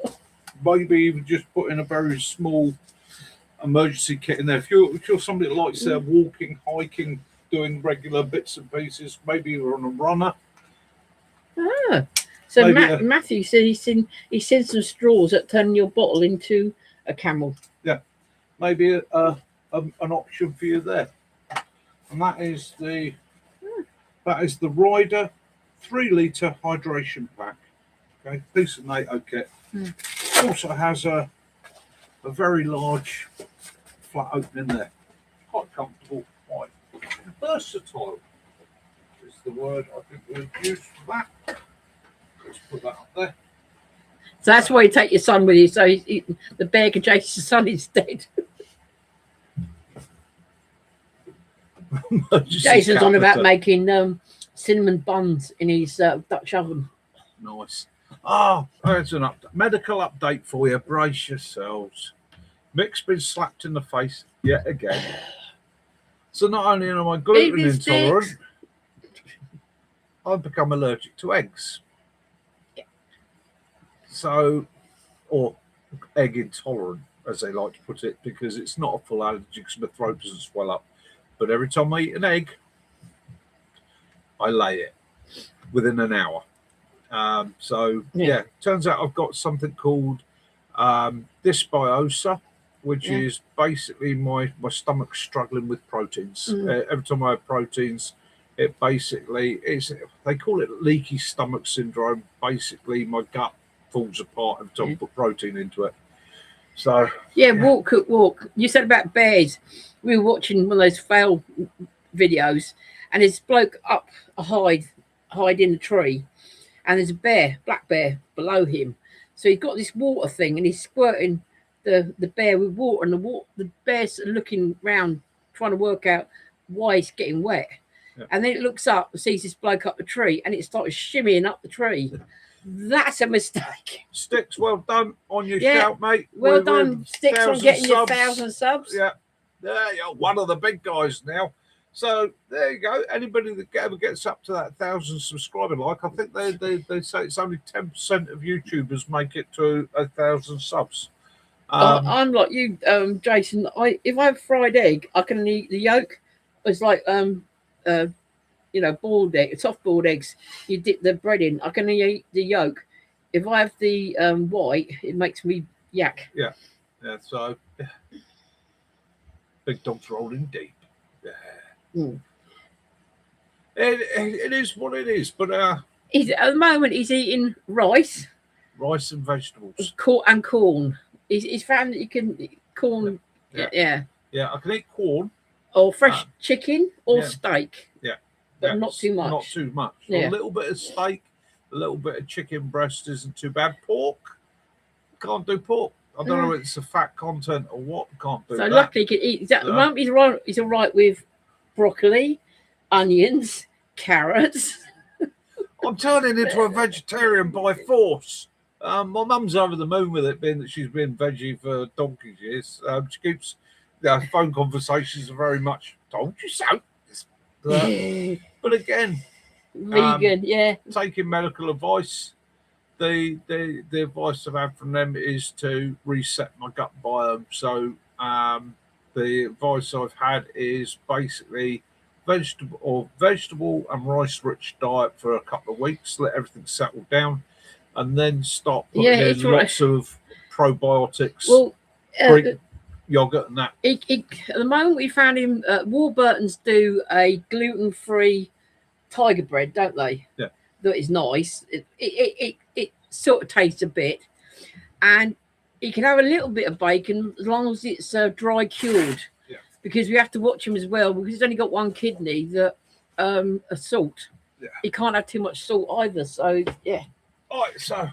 Maybe even just put in a very small emergency kit in there. If you're somebody that likes walking, hiking, doing regular bits and pieces, maybe you're on a runner. So Matthew said he sent some straws that turn your bottle into a camel. Yeah, maybe an option for you there. And that is the Rider 3-litre hydration pack. Okay, decent NATO kit. Also has a very large flat opening there. Quite comfortable, quite versatile is the word I think we'd use for that. Let's put that up there. So that's why you take your son with you, so the bear can chase your son instead. Jason's on about making cinnamon buns in his Dutch oven. Nice. Oh, there's an medical update for you. Brace yourselves. Mick's been slapped in the face yet again. So not only am I gluten intolerant, I've become allergic to eggs. Yeah. So, or egg intolerant, as they like to put it, because it's not a full allergy because my throat doesn't swell up. But every time I eat an egg, I lay it within an hour. Turns out I've got something called dysbiosis, which is basically my stomach struggling with proteins. Every time I have proteins, they call it leaky stomach syndrome. Basically, my gut falls apart every time I put protein into it. So walk, cook, walk. You said about bears. We were watching one of those fail videos, and this bloke up a hide in a tree, and there's a black bear below him. So he's got this water thing, and he's squirting the bear with water, and the bear's looking round trying to work out why it's getting wet. Yeah. And then it looks up and sees this bloke up the tree, and it starts shimmying up the tree. That's a mistake. Sticks, well done on your shout, mate. Well done, Sticks, on getting your 1,000 subs. Yeah, there you are, one of the big guys now. So there you go. Anybody that ever gets up to that 1,000 subscriber like, I think they say it's only 10% of YouTubers make it to 1,000 subs. I'm like you, Jason. If I have fried egg, I can eat the yolk. It's like boiled egg, soft boiled eggs. You dip the bread in. I can eat the yolk. If I have the white, it makes me yak. Yeah. So big dog's rolling deep. Yeah. It is what it is. But He's at the moment he's eating rice, Rice and vegetables. corn. He's found that you can corn, yeah, I can eat corn or fresh chicken or yeah. steak. Yeah, but not too much. Not too much. Yeah. A little bit of steak, a little bit of chicken breast isn't too bad. Pork, can't do pork. I don't know if it's a fat content or what. Can't do that. So luckily he can eat. At the moment he's all right with broccoli, onions, carrots. I'm turning into a vegetarian by force. My mum's over the moon with it, being that she's been veggie for donkey's years. She keeps phone conversations are very much told you so. But again, vegan, taking medical advice. The advice I've had from them is to reset my gut biome. So the advice I've had is basically vegetable and rice rich diet for a couple of weeks, let everything settle down, and then start putting in lots of probiotics, Greek yogurt and that. At the moment we found him Warburton's do a gluten-free tiger bread, don't they? Yeah. That is nice. It sort of tastes a bit, and he can have a little bit of bacon as long as it's dry cured. Yeah. Because we have to watch him as well, because he's only got one kidney that a salt. Yeah. He can't have too much salt either. So yeah. All right. So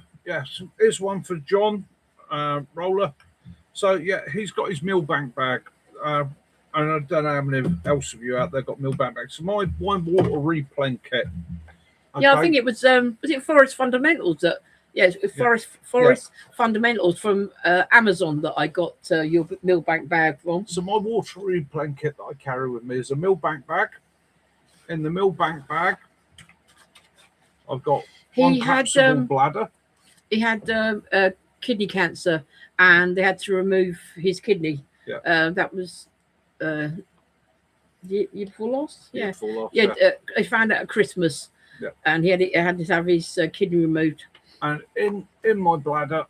here's one for John Roller. So yeah, he's got his meal bank bag. And I don't know how many else of you out there got meal bank bags. So my water replen kit. Okay. Yeah, I think it was it Forest Fundamentals that Forest Fundamentals from Amazon that I got your meal bank bag from. So my water replen kit that I carry with me is a meal bank bag. In the meal bank bag, I've got one collapsible bladder. He had kidney cancer, and they had to remove his kidney. Yeah. That was year before last. Yeah. They found out at Christmas. Yeah. And he had to have his kidney removed. And in my bladder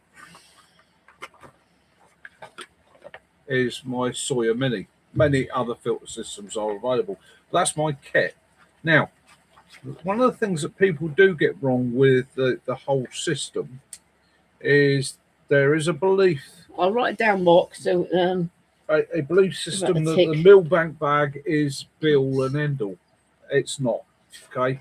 is my Sawyer Mini. Many other filter systems are available. That's my kit. Now, one of the things that people do get wrong with the whole system is there is a belief. I'll write it down, Mark. So a belief system that the meal bank bag is be all and end all. It's not. Okay.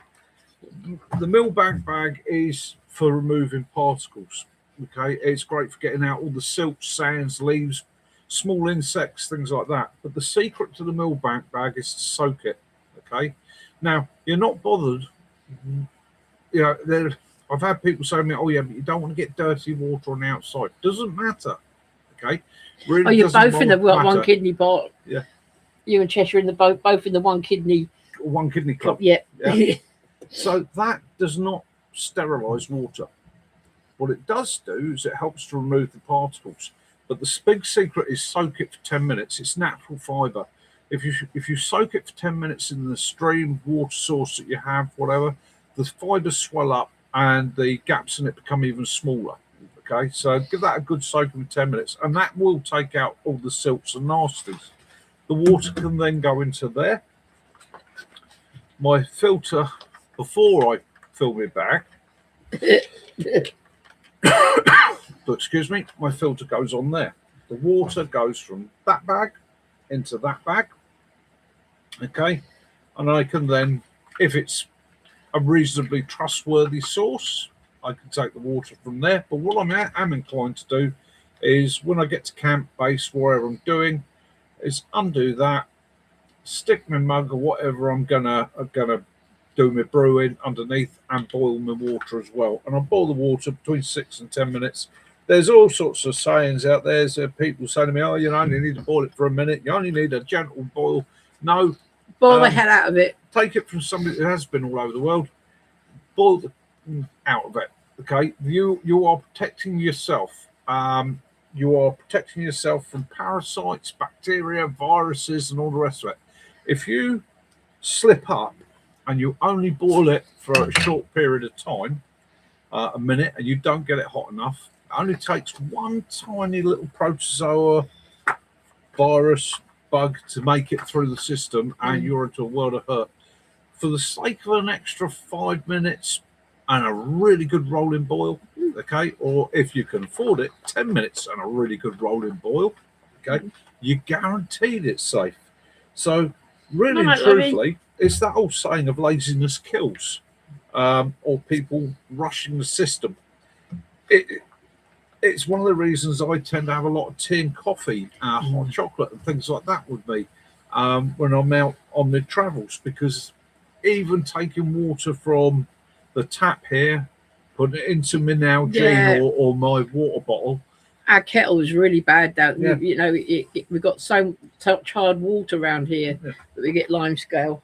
The meal bank bag is for removing particles. Okay, it's great for getting out all the silt, sands, leaves, small insects, things like that. But the secret to the meal bank bag is to soak it. Okay, now you're not bothered. You know, I've had people say to me, "Oh yeah, but you don't want to get dirty water on the outside." Doesn't matter. Okay, really. You're both in the one kidney part. Yeah, you and Cheshire in the both in the one kidney club. Yeah. So that does not sterilize water. What it does do is it helps to remove the particles. But the big secret is soak it for 10 minutes. It's natural fiber. If you soak it for 10 minutes in the stream, water source that you have, whatever, the fibers swell up and the gaps in it become even smaller. Okay, so give that a good soaking for 10 minutes, and that will take out all the silts and nasties. The water can then go into there. My filter, before I fill my bag, but excuse me, my filter goes on there. The water goes from that bag into that bag. Okay, and I can then, if it's a reasonably trustworthy source, I can take the water from there. But what I'm inclined to do is when I get to camp, base, wherever I'm doing, is undo that, stick my mug or whatever I'm gonna do my brewing underneath, and boil my water as well. And I boil the water between 6 and 10 minutes. There's all sorts of sayings out there. There's people saying to me, "Oh, you only need to boil it for a minute. You only need a gentle boil." No. Boil the hell out of it. Take it from somebody who has been all over the world. Boil the out of it. Okay. You are protecting yourself. You are protecting yourself from parasites, bacteria, viruses, and all the rest of it. If you slip up and you only boil it for a short period of time, a minute, and you don't get it hot enough, it only takes one tiny little protozoa, virus, bug to make it through the system, and you're into a world of hurt. For the sake of an extra 5 minutes, and a really good rolling boil, okay? Or if you can afford it, 10 minutes and a really good rolling boil, okay? You're guaranteed it's safe. So really and truthfully, it's that old saying of laziness kills, or people rushing the system. It's one of the reasons I tend to have a lot of tea and coffee, hot chocolate and things like that with me when I'm out on the travels, because even taking water from the tap here, putting it into my Nalgene or my water bottle. Our kettle is really bad down. You know, we've got so much hard water around here that we get lime scale.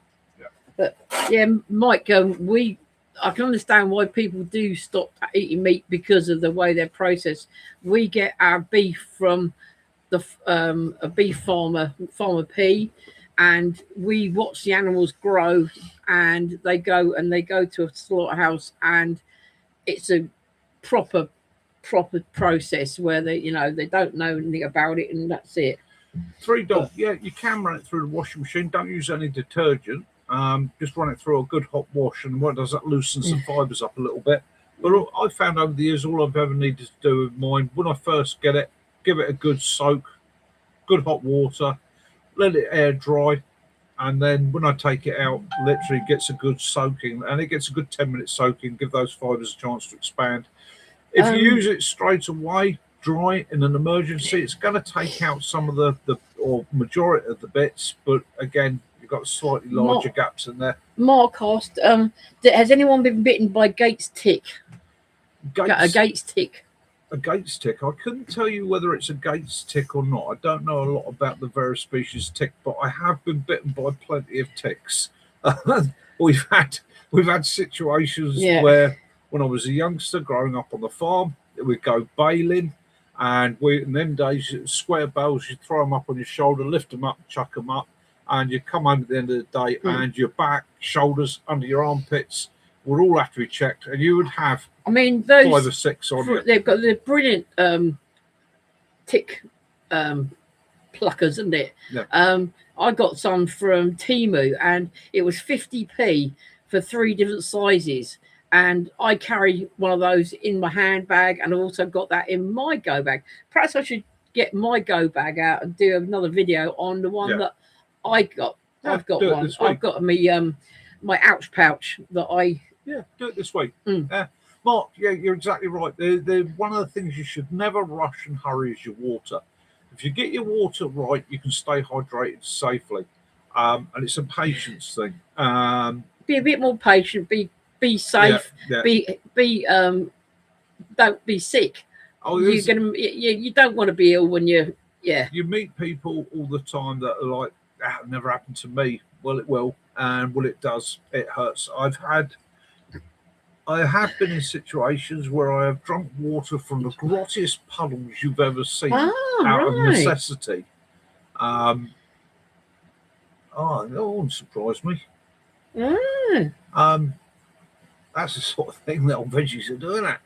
But yeah, Mike, I can understand why people do stop eating meat because of the way they're processed. We get our beef from a beef farmer, Farmer P, and we watch the animals grow, and they go to a slaughterhouse, and it's a proper process where they don't know anything about it, and that's it. Yeah, you can run it through the washing machine. Don't use any detergent. Just run it through a good hot wash, and what does that loosens the fibres up a little bit. But I found over the years, all I've ever needed to do with mine, when I first get it, give it a good soak, good hot water, let it air dry, and then when I take it out, literally gets a good soaking, and it gets a good 10-minute soaking, give those fibres a chance to expand. If you use it straight away, dry in an emergency, it's going to take out some of the or majority of the bits, but again, you've got slightly larger gaps in there. Mark asked, has anyone been bitten by Gates tick? A Gates tick. A Gates tick. I couldn't tell you whether it's a Gates tick or not. I don't know a lot about the various species of tick, but I have been bitten by plenty of ticks. We've had situations where, when I was a youngster growing up on the farm, we'd go bailing, and in them days, square bales, you throw them up on your shoulder, lift them up, chuck them up, and you come home at the end of the day, and your back, shoulders, under your armpits would all have to be checked, and you would have, those 5 or 6 on you. They've got the brilliant tick pluckers, isn't it? Yeah. I got some from Temu, and it was 50p for 3 different sizes. And I carry one of those in my handbag, and I've also got that in my go bag. Perhaps I should get my go bag out and do another video on the one that I got. Yeah, I've got one. I've got my ouch pouch that I. Yeah, do it this week. Mark, you're exactly right. One of the things you should never rush and hurry is your water. If you get your water right, you can stay hydrated safely. And it's a patience thing. Be a bit more patient. Be safe. Don't be sick. You don't want to be ill when you're. Yeah. You meet people all the time that are like, that never happened to me. Well, it will, and it does. It hurts. I have been in situations where I have drunk water from the grottiest puddles you've ever seen out of necessity. That won't surprise me. That's the sort of thing that old veggies are doing at.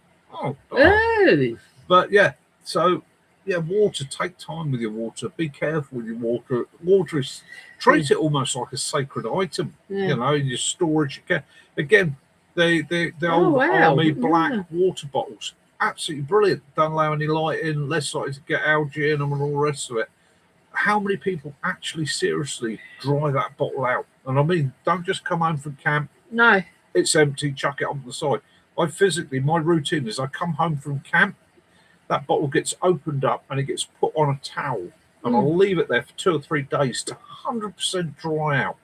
But water. Take time with your water. Be careful with your water. Water is treat it almost like a sacred item. You know, in your storage. Again, the old army black water bottles, absolutely brilliant. Don't allow any light in. Less likely to get algae in them and all the rest of it. How many people actually seriously dry that bottle out? And I mean, don't just come home from camp. No. It's empty, chuck it on the side. My routine is I come home from camp, that bottle gets opened up and it gets put on a towel, and I'll leave it there for 2 or 3 days to 100% dry out.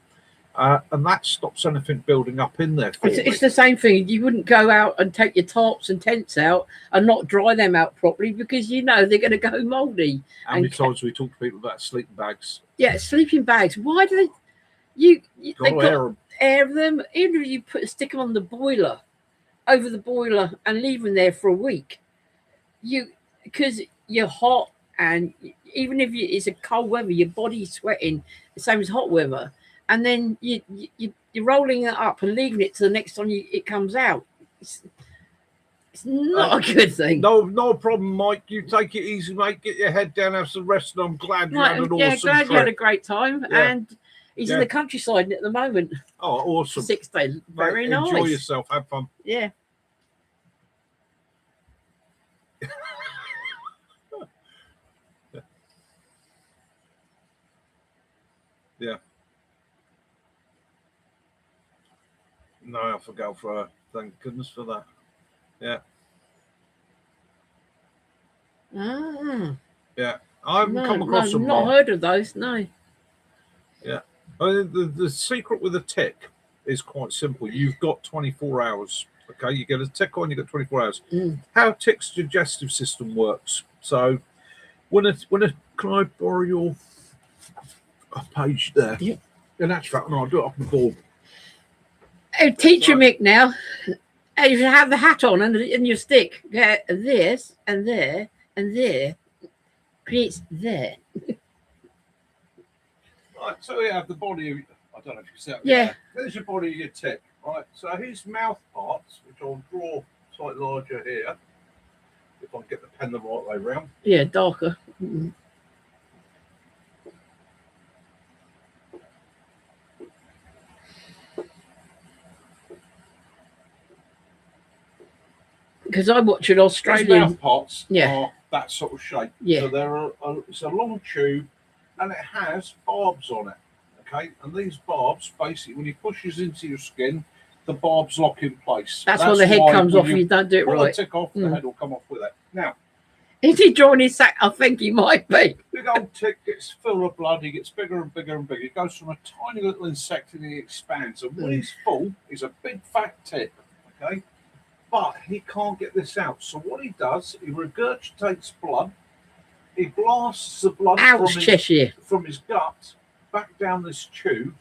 And that stops anything building up in there. It's the same thing. You wouldn't go out and take your tarps and tents out and not dry them out properly because they're going to go mouldy. How many times we talk to people about sleeping bags? Yeah, sleeping bags. Why do they air them? Even if you stick them on the boiler, over the boiler, and leave them there for a week, because you're hot, and even if it's a cold weather, your body's sweating the same as hot weather, and then you're rolling it up and leaving it to the next time it comes out. It's not a good thing. No problem, Mike. You take it easy, mate. Get your head down, have some rest, and I'm glad you had an awesome trip. You had a great time, and he's in the countryside at the moment. Oh, awesome. 6 days. Very nice. Enjoy yourself. Have fun. Yeah. Yeah. No, I forgot for her. Thank goodness for that. Yeah. Ah, Yeah. I haven't no, come across them. not heard of those. No. Yeah. The secret with a tick is quite simple. You've got 24 hours. Okay, you get a tick on, you get 24 hours. How a tick's digestive system works. So can I borrow your page there? Yeah. In actual fact, no, I'll do it up on the board. Oh, teacher Mick now. You should have the hat on and your stick. Get this and there and there. Creates there. Right, so we have the body of, I don't know if you can see it. Yeah. There's your body of your tick. Right, so his mouth parts, which I'll draw slightly larger here, if I can get the pen the right way round. Yeah, darker. Because I watch an Australian. His mouth parts are that sort of shape. Yeah. So it's a long tube, and it has barbs on it. Okay, and these barbs, basically, when he pushes into your skin, the barbs lock in place. That's why the head comes off if you don't do it right. The tick off, the head will come off with it. Now, is he drawing his sack? I think he might be. Big old tick gets full of blood. He gets bigger and bigger and bigger. It goes from a tiny little insect and he expands. And when he's full, he's a big fat tick. Okay, but he can't get this out. So what he does, he regurgitates blood. He blasts the blood from his gut back down this tube,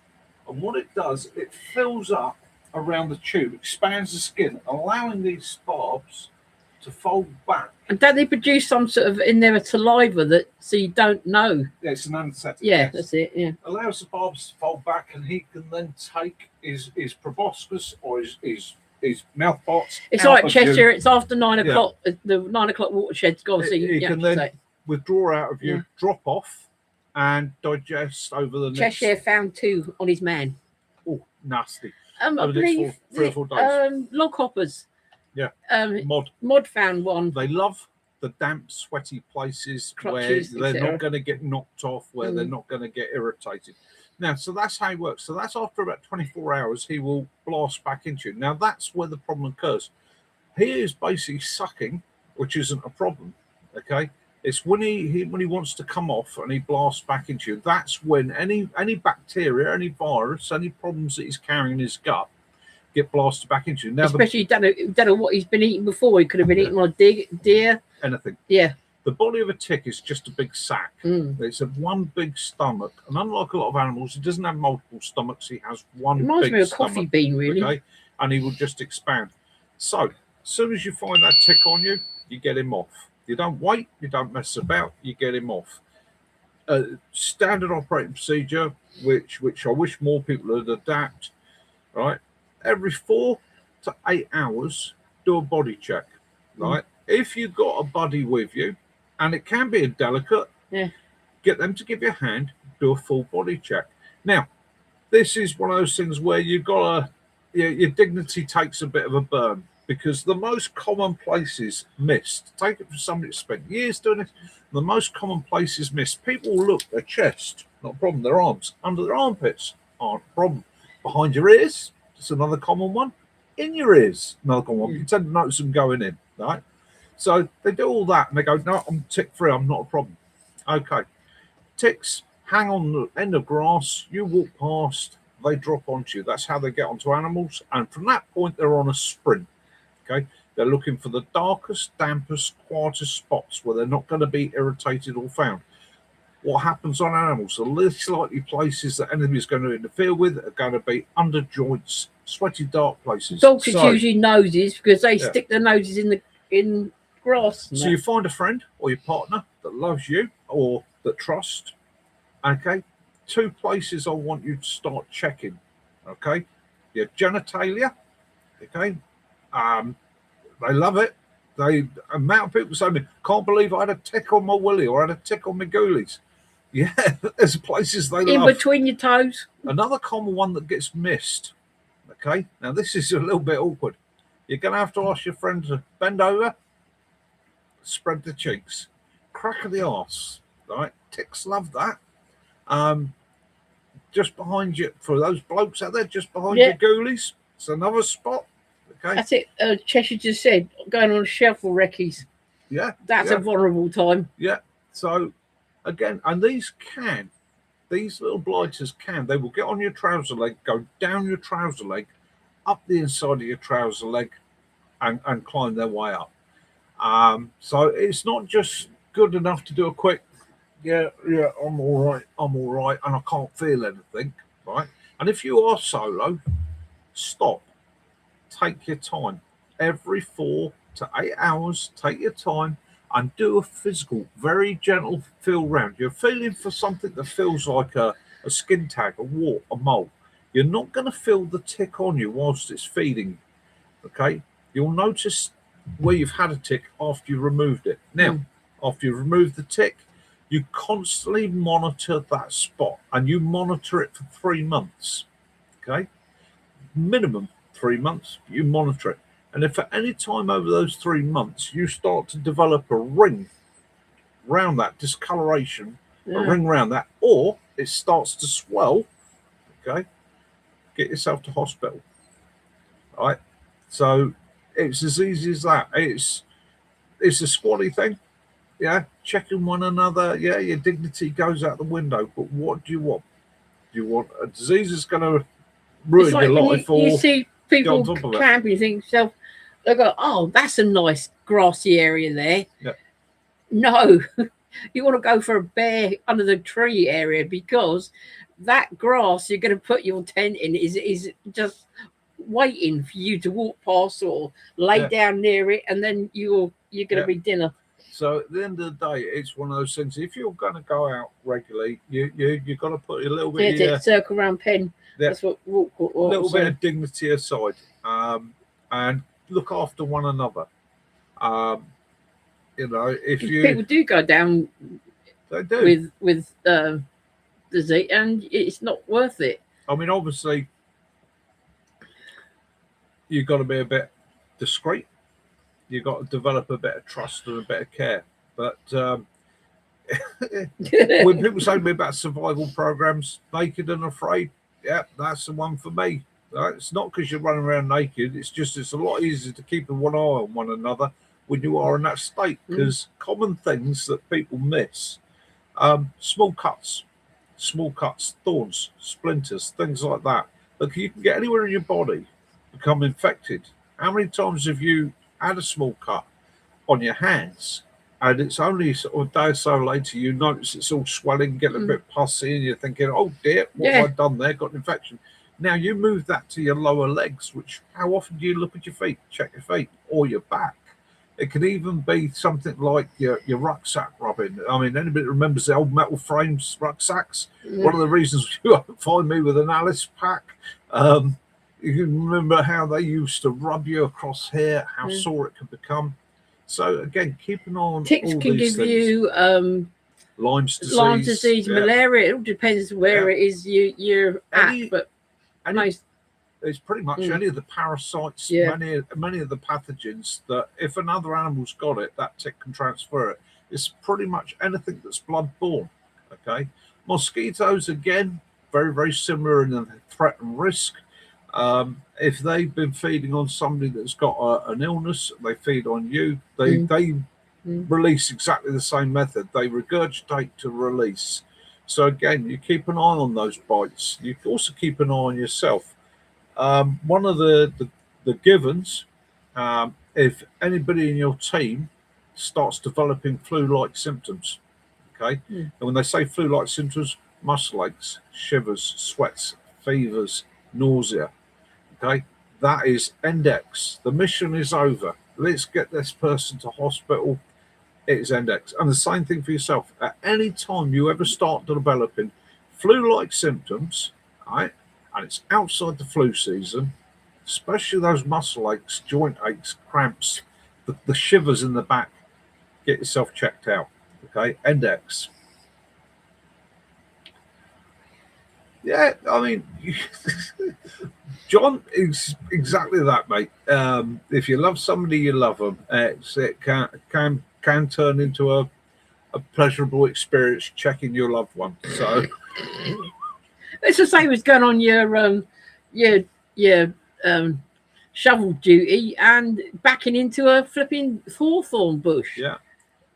and what it does, it fills up around the tube, expands the skin, allowing these barbs to fold back. And don't they produce some sort of in there a saliva that so you don't know? Yeah, it's an anaesthetic. Yeah, that's it. Yeah, allows the barbs to fold back, and he can then take his proboscis or his mouth parts. It's like Cheshire. It's after 9 o'clock. The 9 o'clock watershed's gone. So he can then withdraw out of you, drop off, and digest over the next. Cheshire found 2 on his man. Oh, nasty. I believe 3 or 4 days. Log hoppers. Yeah. Mod found one. They love the damp, sweaty places Crutches, where they're not going to get knocked off, where they're not going to get irritated. Now, so that's how it works. So that's after about 24 hours, he will blast back into you. Now, that's where the problem occurs. He is basically sucking, which isn't a problem. Okay. It's when he wants to come off and he blasts back into you. That's when any bacteria, any virus, any problems that he's carrying in his gut get blasted back into you. Now, especially you don't know what he's been eating before. He could have been eating like deer. Anything. Yeah. The body of a tick is just a big sack. It's a one big stomach, and unlike a lot of animals, he doesn't have multiple stomachs. He has one. Reminds me of a coffee bean, really. Okay, and he will just expand. So, as soon as you find that tick on you, you get him off. You don't wait, you don't mess about, you get him off. Standard operating procedure, which I wish more people would adapt. Right, every 4 to 8 hours, do a body check. Right, if you've got a buddy with you, and it can be a delicate, get them to give you a hand, do a full body check. Now, this is one of those things where you've got your dignity takes a bit of a burn. Because the most common places missed, take it from somebody that spent years doing it, the most common places missed. People will look, their chest, not a problem, their arms, under their armpits, aren't a problem. Behind your ears, it's another common one. In your ears, another common one. You tend to notice them going in, right? So they do all that and they go, no, I'm tick free, I'm not a problem. Okay. Ticks hang on the end of grass, you walk past, they drop onto you. That's how they get onto animals. And from that point, they're on a sprint. Okay, they're looking for the darkest, dampest, quietest spots where they're not going to be irritated or found. What happens on animals? The least likely places that enemies going to interfere with are going to be under joints, sweaty, dark places. Dogs is usually noses because they stick their noses in grass. So you find a friend or your partner that loves you or that trusts. Okay, 2 places I want you to start checking. Okay, your genitalia. Okay. They love it. The amount of people say to me, can't believe I had a tick on my willy or I had a tick on my ghoulies. Yeah, there's places they love. In between your toes. Another common one that gets missed. Okay, now this is a little bit awkward. You're going to have to ask your friend to bend over, spread the cheeks, crack of the arse. Right, ticks love that. just behind you, for those blokes out there, just behind Yeah. your ghoulies. It's another spot. Okay. That's it. Cheshire just said going on shuffle recce's. Yeah. That's yeah. a vulnerable time. Yeah. So again, and these little blighters they will get on your trouser leg, go down your trouser leg, up the inside of your trouser leg, and climb their way up. So it's not just good enough to do a quick, yeah, I'm all right, and I can't feel anything, right? And if you are solo, stop, take your time. Every 4 to 8 hours, take your time and do a physical, very gentle feel round. You're feeling for something that feels like a skin tag, a wart, a mole. You're not going to feel the tick on you whilst it's feeding, okay? You'll notice where you've had a tick after you removed it. Now, after you've removed the tick, you constantly monitor that spot, and you monitor it for 3 months, okay? Minimum 3 months, you monitor it. And if at any time over those 3 months you start to develop a ring round that discoloration, a ring round that, or it starts to swell, okay, get yourself to hospital. All right? So it's as easy as that. It's a squatty thing. Yeah, checking one another. Yeah, your dignity goes out the window. But what do you want? Do you want a disease that's going to ruin your life, or you see people camping, you think yourself, they go, oh, that's a nice grassy area there. Yeah. No, you want to go for a bare under the tree area, because that grass you're going to put your tent in is just waiting for you to walk past or lay down near it, and then you're going to be dinner. So at the end of the day, it's one of those things. If you're going to go out regularly, you've got to put a little bit of circle around pen. That's what a little bit of dignity aside, and look after one another. You know, if people do go down, they do with disease, and it's not worth it. I mean, obviously, you've got to be a bit discreet. You've got to develop a bit of trust and a bit of care. But when people say to me about survival programs, Naked and Afraid, yeah, that's the one for me. Right? It's not because you're running around naked. It's just it's a lot easier to keep one eye on one another when you are in that state, because common things that people miss, small cuts, thorns, splinters, things like that. Look, you can get anywhere in your body, become infected. How many times have you had a small cut on your hands, and it's only sort of a day or so later you notice it's all swelling, getting a bit pussy, and you're thinking, oh dear, what have I done there? Got an infection. Now you move that to your lower legs, which how often do you look at your feet, check your feet, or your back? It can even be something like your rucksack rubbing. I mean, anybody remembers the old metal frames rucksacks? One of the reasons you won't find me with an Alice pack. You can remember how they used to rub you across here, how sore it could become. So again, keep an eye on ticks. All can these give things. You Lyme's disease, malaria. It all depends where it is you're at. But it's pretty much any of the parasites, many of the pathogens that if another animal's got it, that tick can transfer it. It's pretty much anything that's blood-borne. Okay, mosquitoes again, very very similar in the threat and risk. If they've been feeding on somebody that's got an illness, they feed on you. They release exactly the same method. They regurgitate to release. So again, you keep an eye on those bites. You also keep an eye on yourself. One of the givens, if anybody in your team starts developing flu-like symptoms, okay, and when they say flu-like symptoms, muscle aches, shivers, sweats, fevers, nausea, okay, that is index. The mission is over. Let's get this person to hospital. It's index. And the same thing for yourself. At any time you ever start developing flu-like symptoms, right, and it's outside the flu season, especially those muscle aches, joint aches, cramps, the shivers in the back, get yourself checked out. Okay, index. Yeah, I mean, John is exactly that, mate. If you love somebody, you love them. It can turn into a pleasurable experience checking your loved one. So, It's the same as going on your shovel duty and backing into a flipping hawthorn bush. Yeah.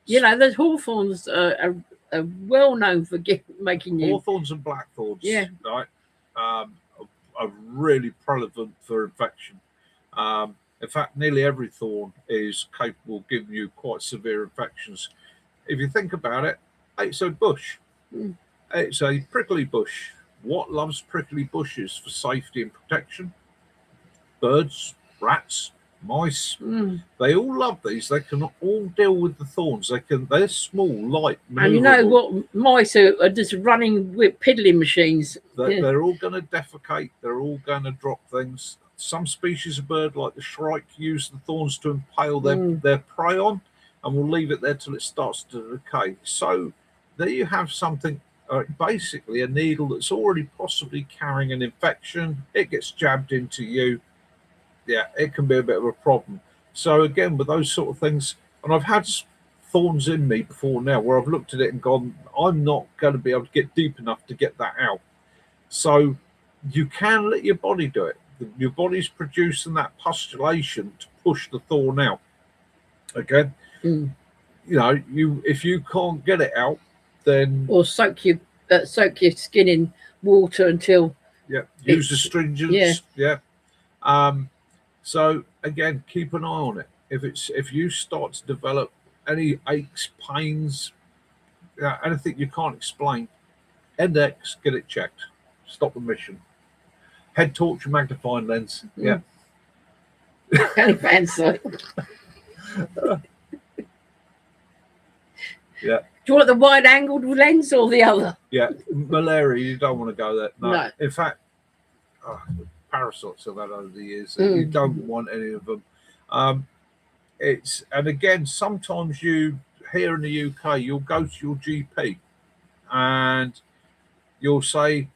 You know, those hawthorns are well known for making you. Hawthorns and blackthorns, Yeah. right, are really prevalent for infection. In fact, nearly every thorn is capable of giving you quite severe infections. If you think about it, it's a bush. Mm. It's a prickly bush. What loves prickly bushes for safety and protection? Birds, rats, mice. Mm. They all love these. They can all deal with the thorns. They're small, light, And you know what? Mice are just running with piddling machines. They're all going to defecate. They're all going to drop things. Some species of bird, like the shrike, use the thorns to impale their prey on, and will leave it there till it starts to decay. So there you have something, basically a needle that's already possibly carrying an infection. It gets jabbed into you. Yeah, it can be a bit of a problem. So again, with those sort of things, and I've had thorns in me before now where I've looked at it and gone, I'm not going to be able to get deep enough to get that out. So you can let your body do it. Your body's producing that pustulation to push the thorn out. Okay. You know, if you can't get it out, then or soak your skin in water until use astringents. Yeah. So again, keep an eye on it. If you start to develop any aches, pains, anything you can't explain, index, get it checked. Stop the mission. Head torch and magnifying lens. Yeah. Kind of fancy. Yeah. Do you want the wide-angled lens or the other? Yeah. Malaria, you don't want to go there. No. In fact, parasites I've had over the years. You don't want any of them. And again, sometimes you here in the UK, you'll go to your GP and you'll say,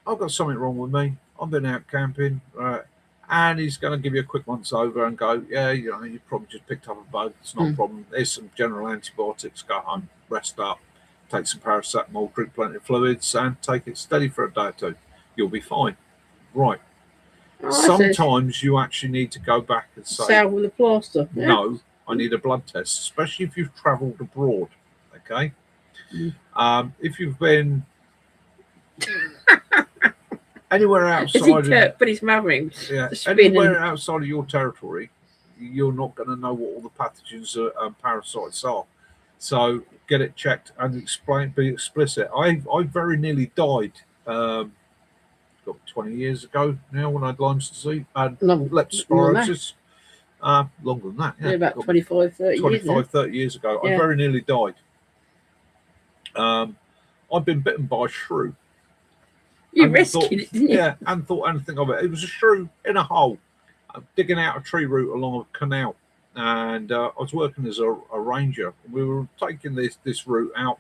I've got something wrong with me. I've been out camping, right? And he's going to give you a quick once over and go, yeah, you know, you probably just picked up a bug. It's not a problem. There's some general antibiotics. Go home, rest up, take some paracetamol, drink plenty of fluids, and take it steady for a day or two. You'll be fine. Right. Sometimes you actually need to go back and say, salve with a plaster. Yeah. No, I need a blood test, especially if you've travelled abroad. Okay. If you've been anywhere outside, but he's marrying. Yeah, anywhere outside of your territory, you're not going to know what all the pathogens and parasites are. So get it checked and be explicit. I very nearly died. 20 years ago now when I had Lyme's disease, and leptospirosis. Longer than that, yeah. About 25, 30 years ago. I very nearly died. I'd been bitten by a shrew. You rescued it, didn't you? Yeah, and thought anything of it. It was a shrew in a hole, digging out a tree root along a canal. And I was working as a ranger. We were taking this root out,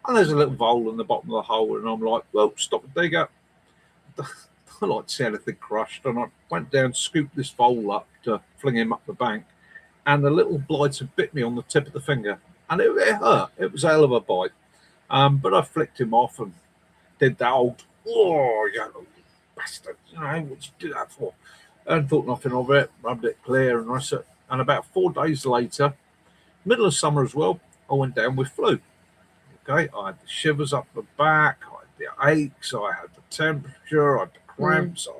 and there's a little hole in the bottom of the hole, and I'm like, well, stop the digger. I like to see anything crushed, and I went down, scooped this vole up to fling him up the bank, and the little blight had bit me on the tip of the finger, and it hurt. It was a hell of a bite, but I flicked him off and did that old, oh, you bastard, you know, what'd you do that for? And thought nothing of it, rubbed it clear, and I said, and about 4 days later, middle of summer as well, I went down with flu. Okay, I had the shivers up the back, I had the aches, I had the temperature, I had the cramps, I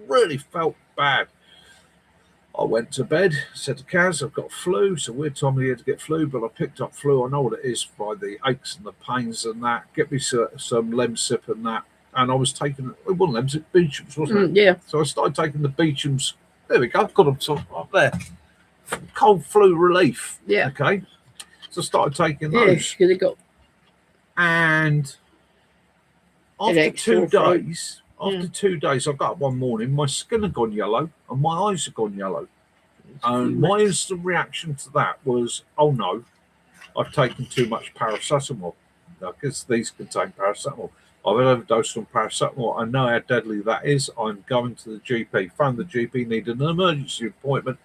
really felt bad. I went to bed, said to Kaz, I've got flu, it's a weird time of year to get flu, but I picked up flu, I know what it is by the aches and the pains and that, get me some Lemsip and that, and I was taking, it wasn't Lemsip, Beecham's, wasn't it? Yeah. So I started taking the Beecham's, there we go, I've got them up there, cold flu relief, okay, so I started taking those. Yeah, they got... And after 2 days, I got up one morning, my skin had gone yellow and my eyes had gone yellow. And my instant reaction to that was, oh no, I've taken too much paracetamol, because these contain paracetamol. I've overdosed on paracetamol. I know how deadly that is. I'm going to the GP. Found the GP, needed an emergency appointment,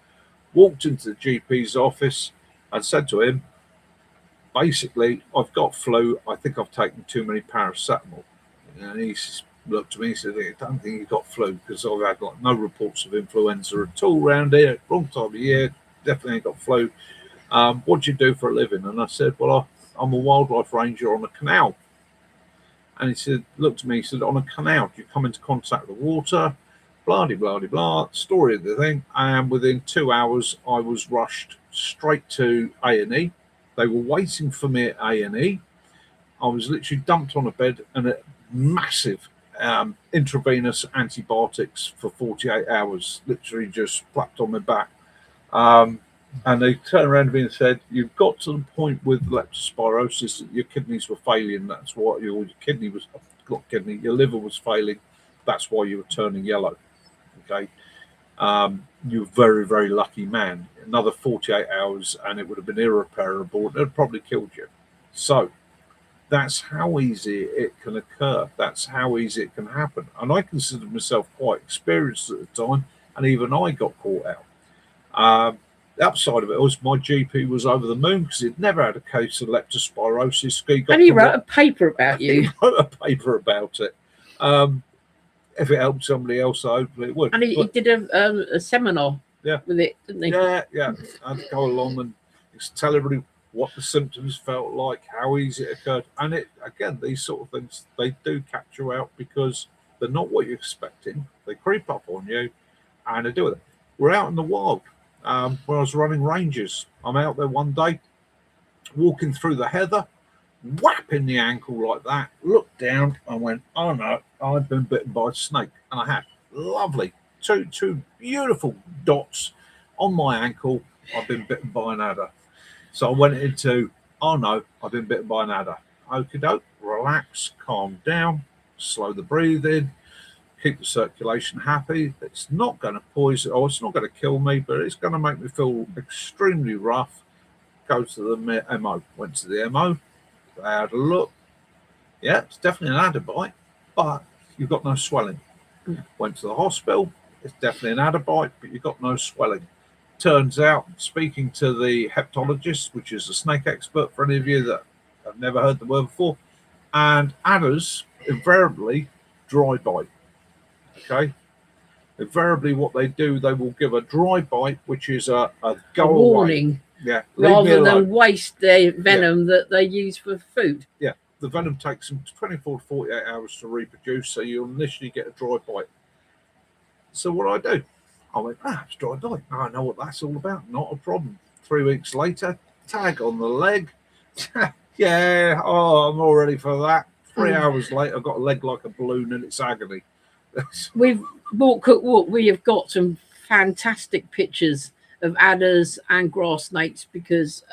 walked into the GP's office and said to him, basically, I've got flu. I think I've taken too many paracetamol. And he looked at me and said, I don't think you got flu, because I've had like no reports of influenza at all around here. Wrong time of year, definitely ain't got flu. What do you do for a living? And I said, well, I'm a wildlife ranger on a canal. And he said, looked at me, he said, on a canal, do you come into contact with the water? Blah, blah, blah, blah, story of the thing. And within 2 hours, I was rushed straight to A&E. They were waiting for me at A&E. I was literally dumped on a bed and a massive intravenous antibiotics for 48 hours, literally just slapped on my back. And they turned around to me and said, you've got to the point with leptospirosis that your kidneys were failing. That's what your liver was failing. That's why you were turning yellow. Okay. You're a very, very lucky man. Another 48 hours and it would have been irreparable. It would probably killed you. So that's how easy it can occur. That's how easy it can happen. And I considered myself quite experienced at the time, and even I got caught out. The upside of it was my GP was over the moon because he'd never had a case of leptospirosis. He wrote a paper about you. He wrote a paper about it. If it helped somebody else, hopefully it would. And he did a seminar with it, didn't he? Yeah. I'd go along and tell everybody what the symptoms felt like, how easy it occurred. And it, again, these sort of things, they do catch you out because they're not what you're expecting. They creep up on you and they do it. We're out in the wild. When I was running ranges, I'm out there one day, walking through the heather, whapping the ankle like that, looked down and went, oh no, I'd been bitten by a snake. And I had lovely two beautiful dots on my ankle. I've been bitten by an adder. So I went into, oh no, I've been bitten by an adder. Okie doke, relax, calm down, slow the breathing, keep the circulation happy. It's not going to poison, or it's not going to kill me, but it's going to make me feel extremely rough. Go to the MO. Went to the MO. They had a look. Yeah, it's definitely an adder bite, but you've got no swelling. Went to the hospital. It's definitely an adder bite, but you've got no swelling. Turns out, speaking to the hepatologist, which is a snake expert for any of you that have never heard the word before, and adders invariably dry bite. Okay, invariably what they do, they will give a dry bite, which is a warning. Away. Yeah, rather than waste their venom that they use for food. Yeah, the venom takes them 24 to 48 hours to reproduce, so you'll initially get a dry bite. So what do? I went, it's dry bite. I know what that's all about. Not a problem. 3 weeks later, tag on the leg. Yeah, I'm all ready for that. 3 hours later, I've got a leg like a balloon and it's agony. We've walk. We have got some fantastic pictures of adders and grass snakes because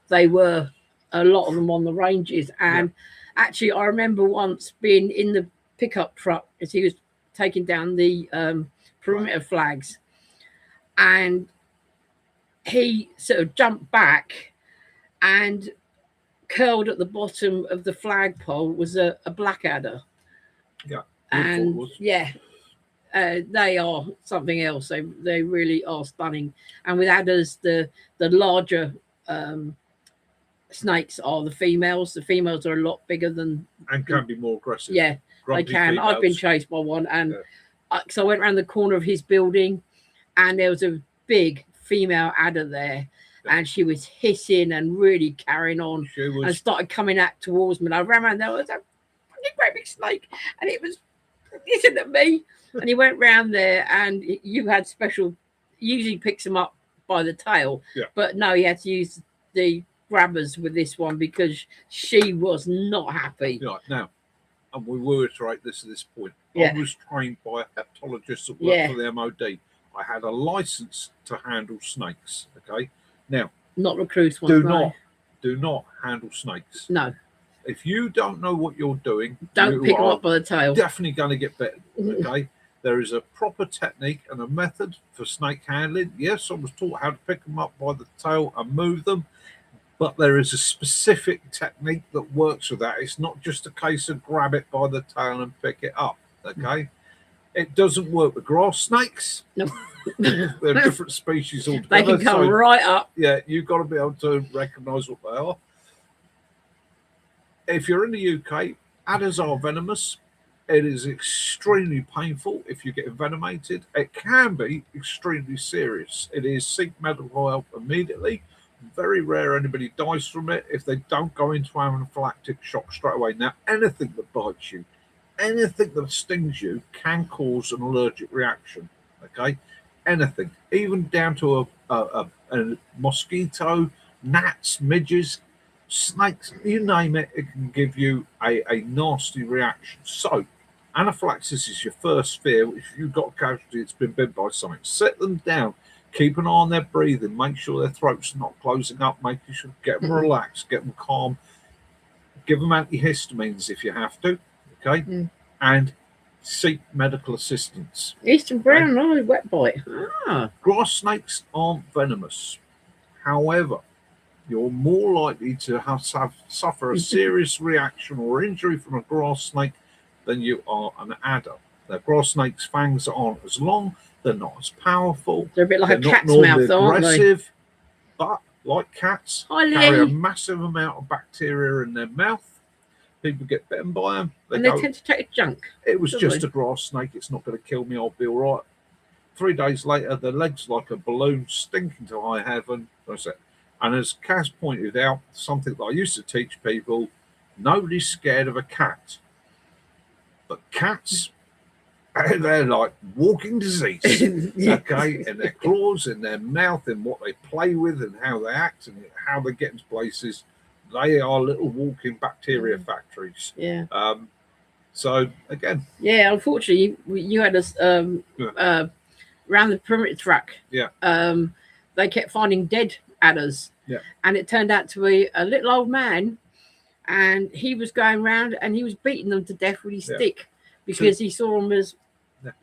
they were a lot of them on the ranges. And actually, I remember once being in the pickup truck as he was taking down the perimeter flags, and he sort of jumped back and curled at the bottom of the flagpole was a black adder. Yeah. And they are something else. They really are stunning. And with adders, the larger snakes are the females. The females are a lot bigger than and can be more aggressive. Yeah, they can. Females. I've been chased by one, and so I went around the corner of his building, and there was a big female adder there. And she was hissing and really carrying on and started coming out towards me. And I ran around there. There was a great big snake, and it was hissing at me. And he went round there, and you had special. Usually picks them up by the tail, but no, he had to use the grabbers with this one because she was not happy. Right now, and we will reiterate this at this point. I was trained by a hepatologist that worked for the MOD. I had a license to handle snakes. Okay, now not recruit ones. Do not handle snakes. No. If you don't know what you're doing, don't pick them up by the tail. Definitely going to get bitten. Okay. There is a proper technique and a method for snake handling. Yes, I was taught how to pick them up by the tail and move them, but there is a specific technique that works with that. It's not just a case of grab it by the tail and pick it up. Okay. It doesn't work with grass snakes. No. They're different species altogether. They can come right up. Yeah, you've got to be able to recognise what they are. If you're in the UK, adders are venomous. It is extremely painful if you get envenomated. It can be extremely serious. It is seek medical help immediately. Very rare anybody dies from it if they don't go into anaphylactic shock straight away. Now, anything that bites you, anything that stings you can cause an allergic reaction. Okay, anything, even down to a mosquito, gnats, midges, snakes, you name it, it can give you a nasty reaction. So anaphylaxis is your first fear. If you've got a casualty, it's been bitten by something, sit them down, keep an eye on their breathing, make sure their throat's not closing up, making sure, get them relaxed, get them calm, give them antihistamines if you have to, okay, and seek medical assistance. Eastern brown eye wet bite. Grass snakes aren't venomous. However, you're more likely to suffer a serious reaction or injury from a grass snake than you are an adder. The grass snake's fangs aren't as long, they're not as powerful. They're a bit like they're a cat's not mouth, aren't they? aggressive, but like cats, Hi, carry a Lee. massive amount of bacteria in their mouth. People get bitten by them. And they tend to take a junk. It was just a grass snake. It's not going to kill me. I'll be all right. 3 days later, their legs like a balloon, stinking to high heaven. That's it. And as Kaz pointed out, something that I used to teach people, nobody's scared of a cat. But cats, they're like walking disease. Okay, in their claws, in their mouth, in what they play with and how they act and how they get into places. They are little walking bacteria factories. Yeah. So again. Yeah, unfortunately, you had us around the perimeter track. Yeah. They kept finding dead adders. Yeah. And it turned out to be a little old man, and he was going around and he was beating them to death with his stick because he saw them as.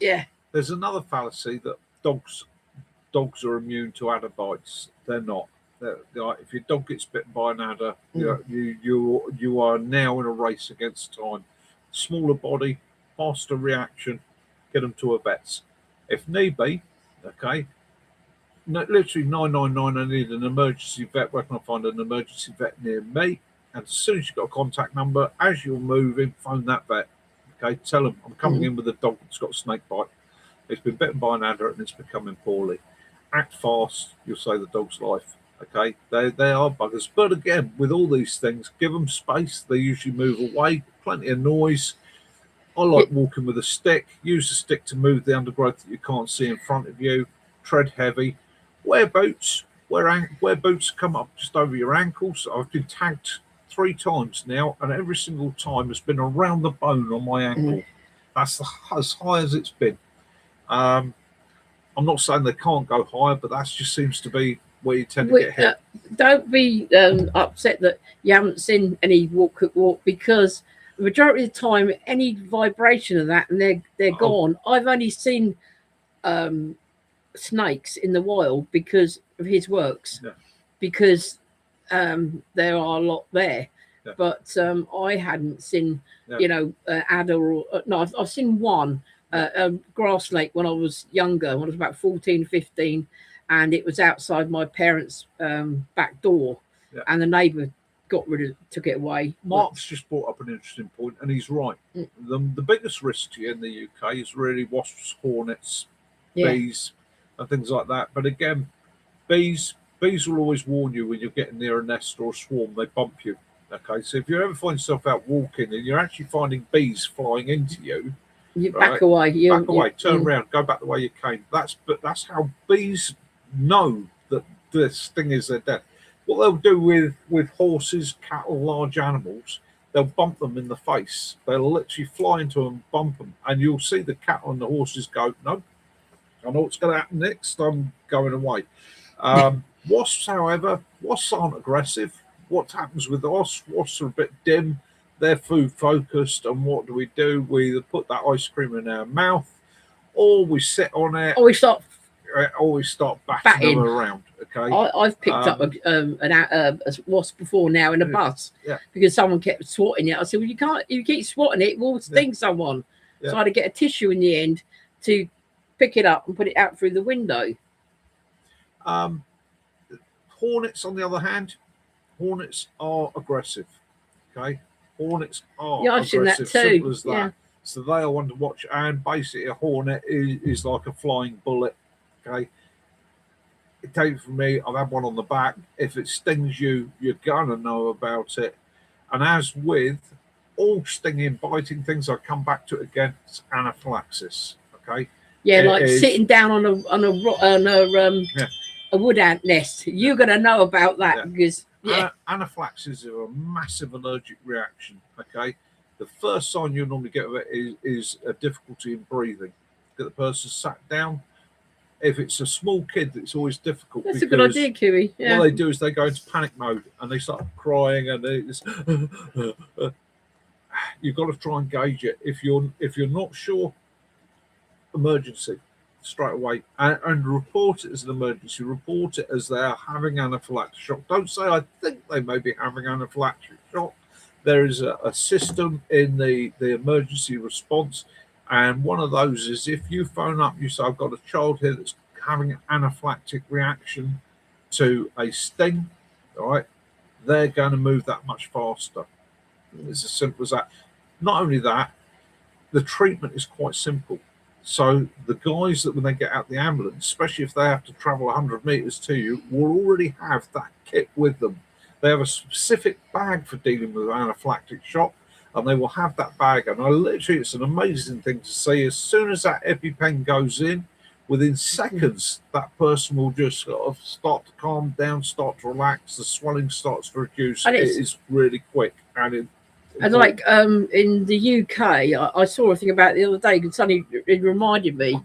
Yeah. There's another fallacy that dogs are immune to adder bites. They're not. If your dog gets bitten by an adder, you are now in a race against time. Smaller body, faster reaction, get them to a vet's. If need be, okay, literally 999, I need an emergency vet. Where can I find an emergency vet near me? And as soon as you've got a contact number, as you're moving, phone that vet. Okay, tell them I'm coming in with a dog that's got a snake bite. It's been bitten by an adder and it's becoming poorly. Act fast, you'll save the dog's life. Okay, they are buggers. But again, with all these things, give them space. They usually move away. Plenty of noise. I like walking with a stick. Use the stick to move the undergrowth that you can't see in front of you. Tread heavy. Wear boots. Wear boots come up just over your ankles. I've been tagged 3 times now, and every single time it's been around the bone on my ankle. That's as high as it's been. I'm not saying they can't go higher, but that just seems to be where you tend to get hit. Don't be upset that you haven't seen any walk, because the majority of the time, any vibration of that, and they're gone. I've only seen snakes in the wild because of his works, because there are a lot there. But I hadn't seen, adder or no. I've seen one grass snake when I was younger, when I was about 14, 15. And it was outside my parents' back door, and the neighbour took it away. Mark's just brought up an interesting point, and he's right. The biggest risk to you in the UK is really wasps, hornets, bees, and things like that. But again, bees will always warn you when you're getting near a nest or a swarm. They bump you. Okay, so if you ever find yourself out walking and you're actually finding bees flying into you, you back away. Back away. Turn around. Go back the way you came. That's how bees know that this thing is their death. What they'll do with horses, cattle, large animals, they'll bump them in the face. They'll literally fly into them, bump them, and you'll see the cattle and the horses go, no, I know what's going to happen next. I'm going away. Wasps, however, aren't aggressive. What happens with wasps? Wasps are a bit dim. They're food focused, and what do? We either put that ice cream in our mouth, or we sit on it, or we start batting them around. Okay, I've picked up a wasp before now in a bus because someone kept swatting it. I said, well, you can't. If you keep swatting it, it will sting someone. So I had to get a tissue in the end to pick it up and put it out through the window. Hornets, on the other hand, hornets are aggressive. Okay, hornets are I've seen that too. Simple as that. So they are one to watch. And basically, a hornet is like a flying bullet. Okay. Take it from me, I've had one on the back. If it stings you, you're gonna know about it. And as with all stinging, biting things, I come back to it again. It's anaphylaxis. Okay. Yeah, It like is- sitting down on a wood ant nest. You're gonna know about that Yeah. because Anaphylaxis is a massive allergic reaction. Okay. The first sign you'll normally get of it is a difficulty in breathing. Get the person sat down. If it's a small kid, it's always difficult. that's a good idea, Kiwi. Yeah. What they do is they go into panic mode and they start crying, and it's you've got to try and gauge it. If you're not sure, emergency straight away, and report it as an emergency. Report it as they are having anaphylactic shock. Don't say I think they may be having anaphylactic shock. There is a system in the emergency response. And one of those is if you phone up, you say, I've got a child here that's having an anaphylactic reaction to a sting, all right, they're going to move that much faster. It's as simple as that. Not only that, the treatment is quite simple. So the guys that when they get out the ambulance, especially if they have to travel 100 meters to you, will already have that kit with them. They have a specific bag for dealing with anaphylactic shock. And they will have that bag. And it's an amazing thing to see. As soon as that EpiPen goes in, within seconds, that person will just sort of start to calm down, start to relax. The swelling starts to reduce. It is really quick. And like in the UK, I saw a thing about it the other day because suddenly it reminded me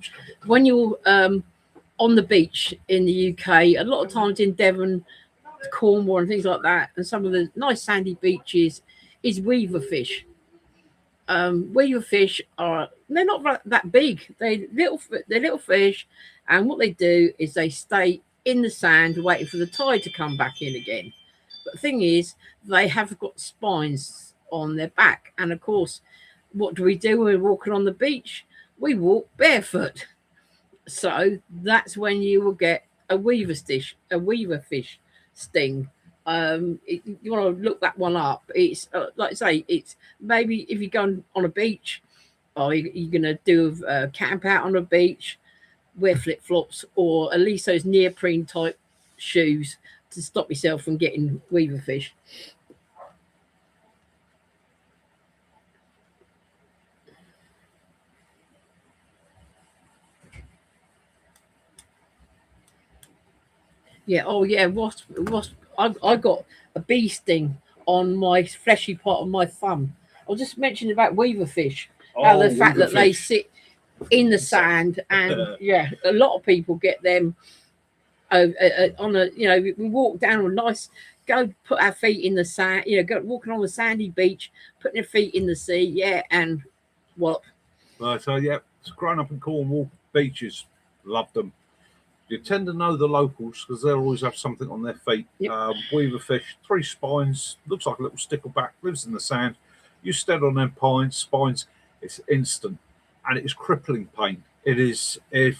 when you're on the beach in the UK, a lot of times in Devon, Cornwall, and things like that, and some of the nice sandy beaches. Is weaver fish. Weaver fish they're not that big. They're little fish, and what they do is they stay in the sand waiting for the tide to come back in again. But the thing is, they have got spines on their back, and of course, what do we do when we're walking on the beach? We walk barefoot. So that's when you will get a weaver fish sting. You want to look that one up. It's like I say, it's maybe if you're going on a beach or you're going to do a camp out on a beach, wear flip-flops or at least those neoprene type shoes to stop yourself from getting weaver fish. Yeah. Oh yeah. I got a bee sting on my fleshy part of my thumb. I was just mentioning about weaver fish. How the fact that they sit in the sand, and yeah, a lot of people get them on a. We walk down a nice, go put our feet in the sand. Go walking on the sandy beach, putting your feet in the sea. Yeah, and what? So yeah, it's growing up in Cornwall, beaches, loved them. You tend to know the locals because they'll always have something on their feet. Yep. Weaver fish, 3 spines, looks like a little stickleback, lives in the sand. You stand on them spines, it's instant, and it is crippling pain. It is if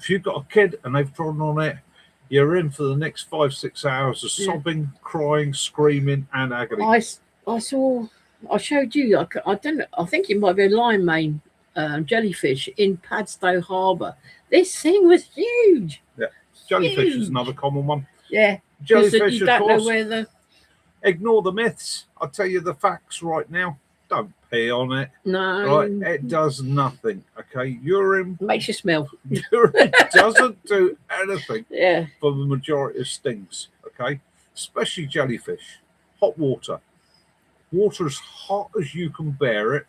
you've got a kid and they've trodden on it, you're in for the next 5-6 hours of sobbing, crying, screaming, and agony. I showed you. I don't know. I think it might be a lime mane jellyfish in Padstow Harbour. This thing was huge. Yeah, jellyfish is another common one. Yeah, jellyfish. You don't know where the. Ignore the myths. I'll tell you the facts right now. Don't pee on it. No, right? It does nothing. Okay, urine makes you smell. Urine doesn't do anything. Yeah, for the majority of stings. Okay, especially jellyfish. Hot water. Water as hot as you can bear it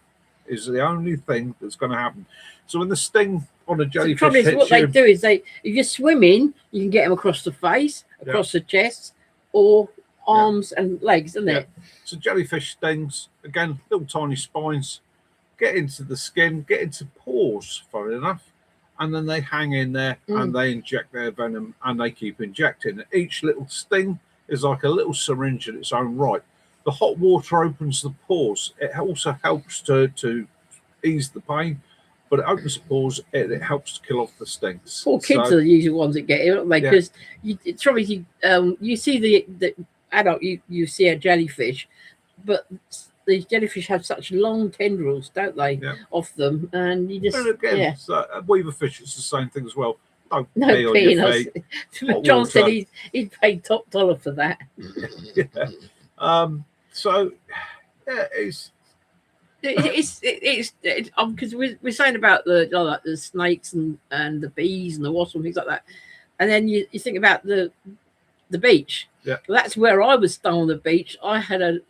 is the only thing that's going to happen. So when the sting on a jellyfish, the trouble is what they do is if you're swimming, you can get them across the face, across the chest, or arms and legs, isn't it? So jellyfish stings, again, little tiny spines, get into the skin, get into pores, funny enough, and then they hang in there and they inject their venom and they keep injecting it. Each little sting is like a little syringe in its own right. The hot water opens the pores. It also helps to ease the pain, but it opens the pores. It helps to kill off the stings. Poor kids are the usual ones that get it, aren't they? Because it's probably you see the adult, you see a jellyfish, but these jellyfish have such long tendrils, don't they? Yeah. Off them, and you just And again, yeah. so weaver fish, it's the same thing as well. Don't No pee on peeing your us. feet. Hot John said water. he'd paid top dollar for that. Yeah. So yeah, it's Because we're saying about like the snakes and the bees and the wasps and things like that, and then you think about the beach. Yeah. Well, that's where I was stung on the beach. I had a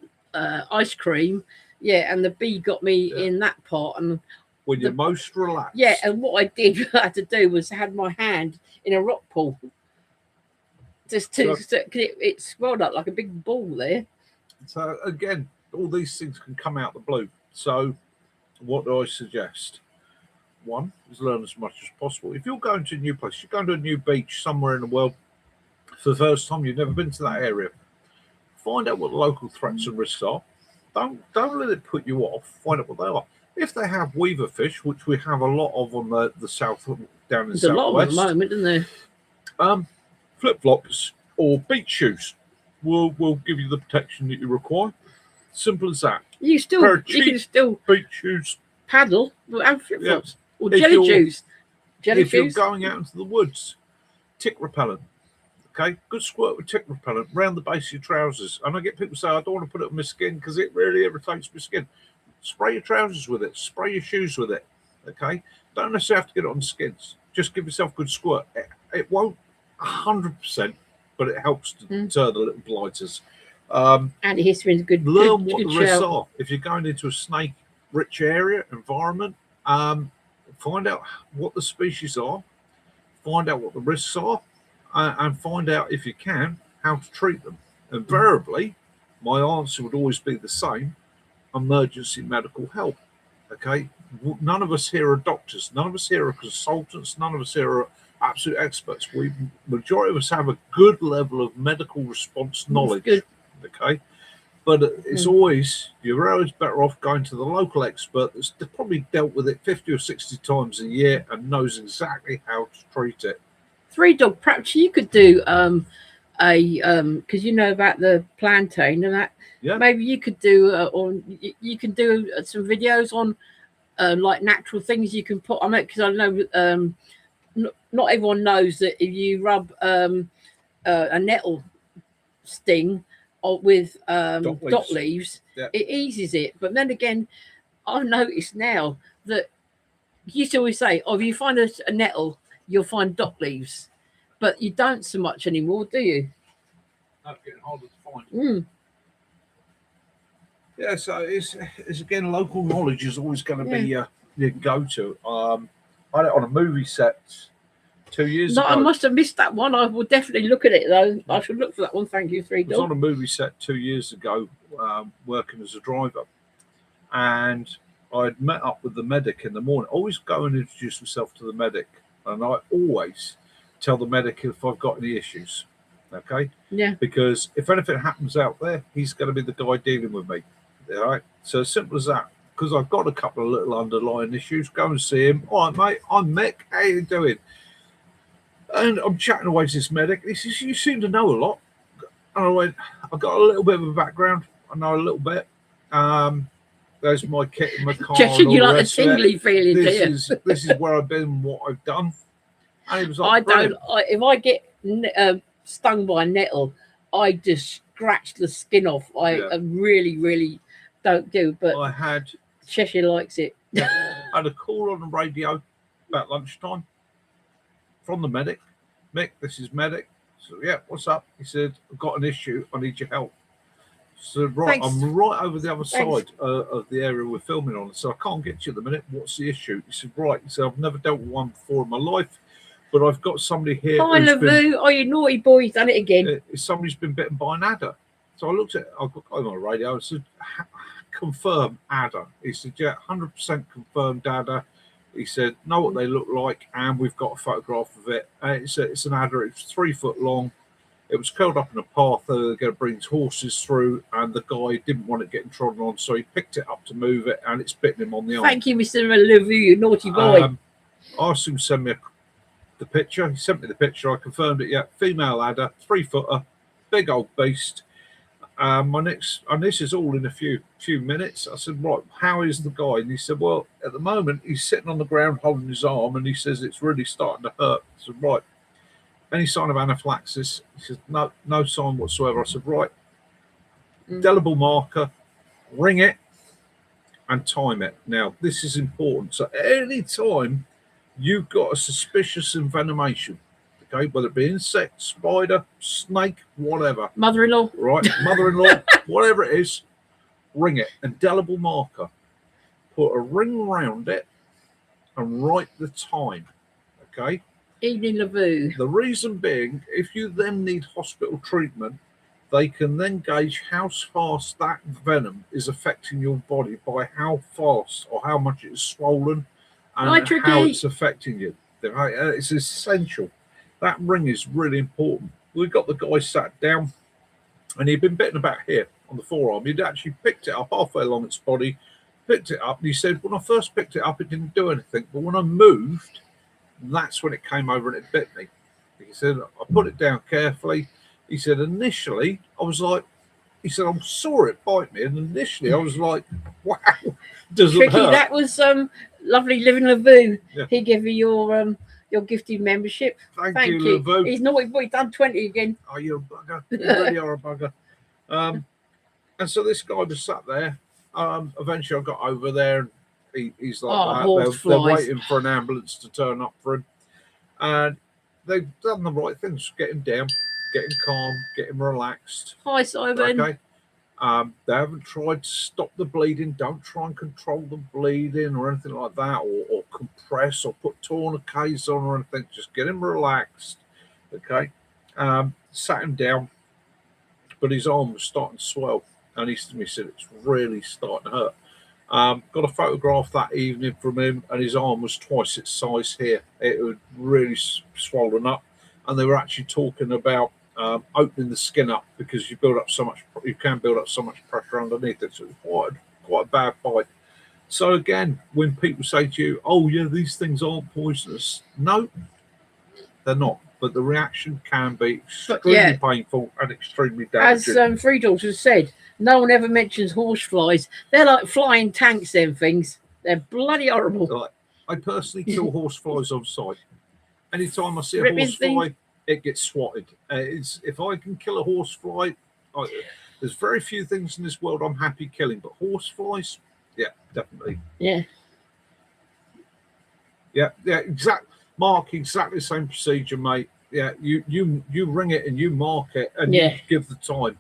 ice cream, yeah, and the bee got me in that part. And when you're most relaxed. Yeah, and what I did I had to do was had my hand in a rock pool, just to it swelled up like a big ball there. So again, all these things can come out the blue. So what do I suggest? One is learn as much as possible. If you're going to a new place, you're going to a new beach somewhere in the world for the first time, you've never been to that area, find out what the local threats and risks are. Don't let it put you off. Find out what they are. If they have weaver fish, which we have a lot of on the south, down in the southwest, a lot at the moment, isn't there? Flip-flops or beach shoes will give you the protection that you require. Simple as that. You can still beach shoes, paddle and flip-flops or jelly shoes. If you're going out into the woods, tick repellent. Okay, good squirt with tick repellent around the base of your trousers. And I get people say, I don't want to put it on my skin because it really irritates my skin. Spray your trousers with it. Spray your shoes with it. Okay, don't necessarily have to get it on the skins. Just give yourself a good squirt. It won't 100%, but it helps to deter the little blighters. Antihistamine is good. Learn what the risks are. If you're going into a snake-rich area, environment, find out what the species are. Find out what the risks are. And find out, if you can, how to treat them. Invariably, my answer would always be the same: emergency medical help. Okay, none of us here are doctors. None of us here are consultants. None of us here are absolute experts. Majority of us have a good level of medical response knowledge. Okay, but it's you're always better off going to the local expert that's probably dealt with it 50 or 60 times a year and knows exactly how to treat it. 3-dog, perhaps you could do because you know about the plantain and that. Yeah. Maybe you could do you can do some videos on like natural things you can put on it, because I know not everyone knows that if you rub a nettle sting with dock leaves, it eases it. But then again, I've noticed now that you used to always say, if you find a nettle, you'll find dock leaves, but you don't so much anymore, do you? That's getting harder to find. Yeah, so it's again, local knowledge is always going to be your go-to. I had it on a movie set 2 years ago. I must have missed that one. I will definitely look at it though. I should look for that one. Thank you, 3-dog. I was on a movie set 2 years ago, working as a driver, and I'd met up with the medic in the morning. I always go and introduce myself to the medic, and I always tell the medic if I've got any issues. Okay? Yeah. Because if anything happens out there, he's going to be the guy dealing with me. All right? So as simple as that. Because I've got a couple of little underlying issues. Go and see him. All right, mate, I'm Mick. How you doing? And I'm chatting away to this medic. He says, you seem to know a lot. And I went, I've got a little bit of a background. I know a little bit. There's my kit in my car. You like a tingly feeling, do you? This is where I've been, what I've done. And he was like, if I get stung by a nettle, I just scratch the skin off. I really, really don't do. But I had Cheshire likes it. I had a call on the radio about lunchtime from the medic. Mick, this is medic. So yeah, what's up? He said, I've got an issue. I need your help. So right, I'm right over the other side of the area we're filming on. So I can't get to you at the minute. What's the issue? He said, right. He said, I've never dealt with one before in my life, but I've got somebody here. Hi, Lavoo. Oh, you naughty boy. He's done it again. Somebody's been bitten by an adder. So I looked at it. I got on the radio. I said, confirm adder. He said, yeah, 100% confirmed adder. He said, know what they look like, and we've got a photograph of it. It's an adder. It's 3 foot long. It was curled up in a path that they're going to bring his horses through, and the guy didn't want it getting trodden on, so he picked it up to move it, and it's bitten him on the arm. Thank you, Mr. Lavoo, you naughty boy. I asked him to send me the picture. He sent me the picture. I confirmed it. Yeah, female adder, 3 footer, big old beast. My next, and this is all in a few minutes. I said, right, how is the guy? And he said, well, at the moment he's sitting on the ground holding his arm, and he says it's really starting to hurt. I said, right, any sign of anaphylaxis? He says, no sign whatsoever. I said, right, indelible marker, ring it and time it. Now, this is important. So any time you've got a suspicious envenomation, okay, whether it be insect, spider, snake, whatever. Mother-in-law. Right, mother-in-law, whatever it is, ring it. Indelible marker. Put a ring around it and write the time, okay? Evening Lavoo. The reason being, if you then need hospital treatment, they can then gauge how fast that venom is affecting your body by how fast or how much it is swollen and how it's affecting you. It's essential. That ring is really important. We got the guy sat down, and he'd been bitten about here on the forearm. He'd actually picked it up halfway along its body, picked it up, and he said, when I first picked it up, it didn't do anything. But when I moved, that's when it came over and it bit me. He said, I put it down carefully. He said, initially, I was like, he said, I saw it bite me. And initially, I was like, wow, does it hurt? That was lovely living Lavoo. Yeah. He gave you your gifted membership. Thank you, Lavoo. He's naughty boy, done 20 again. Oh, you're a bugger. You really are a bugger. And so this guy was sat there. Eventually, I got over there, and he's like, they're waiting for an ambulance to turn up for him. And they've done the right things, get him down, get him calm, get him relaxed. Hi, Simon. Okay. They haven't tried to stop the bleeding. Don't try and control the bleeding or anything like that, or compress or put tourniquets on or anything. Just get him relaxed. Okay. Sat him down, but his arm was starting to swell, and he said it's really starting to hurt. Got a photograph that evening from him, and his arm was twice its size here. It was really swollen up, and they were actually talking about opening the skin up, because you can build up so much pressure underneath it. So it's quite a bad bite. So again, when people say to you, oh yeah, these things aren't poisonous, no, they're not. But the reaction can be extremely painful and extremely damaging. As Three Daughters said, no one ever mentions horseflies. They're like flying tanks, them things. They're bloody horrible. I personally kill horseflies on sight. Anytime I see a horsefly, it gets swatted. If I can kill a horsefly, there's very few things in this world I'm happy killing, but horseflies, yeah, definitely. Yeah, exactly the same procedure, mate. Yeah, you ring it and you mark it and you give the time.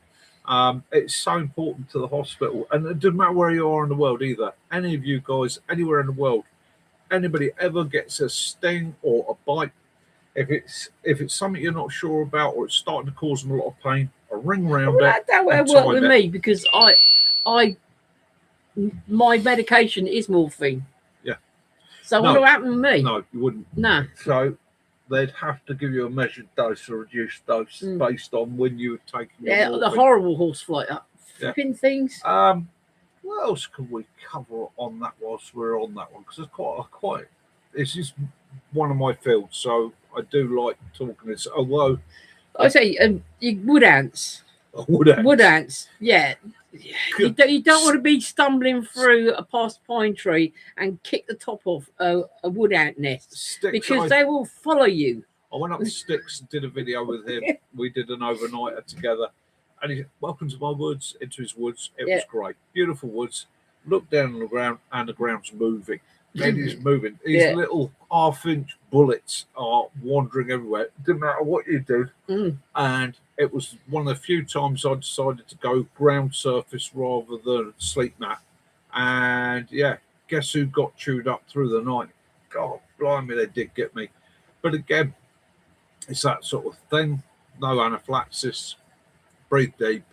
It's so important to the hospital, and it doesn't matter where you are in the world either. Any of you guys, anywhere in the world, anybody ever gets a sting or a bite, if it's something you're not sure about or it's starting to cause them a lot of pain, a ring round it. That way it worked with me, because my medication is morphine. Yeah. So what would happen to me? No, you wouldn't. No. So they'd have to give you a measured dose or reduced dose based on when you were taking your morphine. The horrible horsefly flipping things. What else can we cover on that whilst we're on that one? Because it's this is one of my fields, so I do like talking this. Although I say wood ants. Wood ants, yeah. You don't want to be stumbling through a past pine tree and kick the top off a wood ant nest, because they will follow you. I went up to Sticks and did a video with him. We did an overnighter together, and he said, welcome to my woods, into his woods. It was great, beautiful woods. Look down on the ground, and the ground's moving. It is moving. These little half-inch bullets are wandering everywhere. It didn't matter what you did. And it was one of the few times I decided to go ground surface rather than sleep mat. And guess who got chewed up through the night? God, blimey, they did get me. But again, it's that sort of thing. No anaphylaxis. Breathe deep.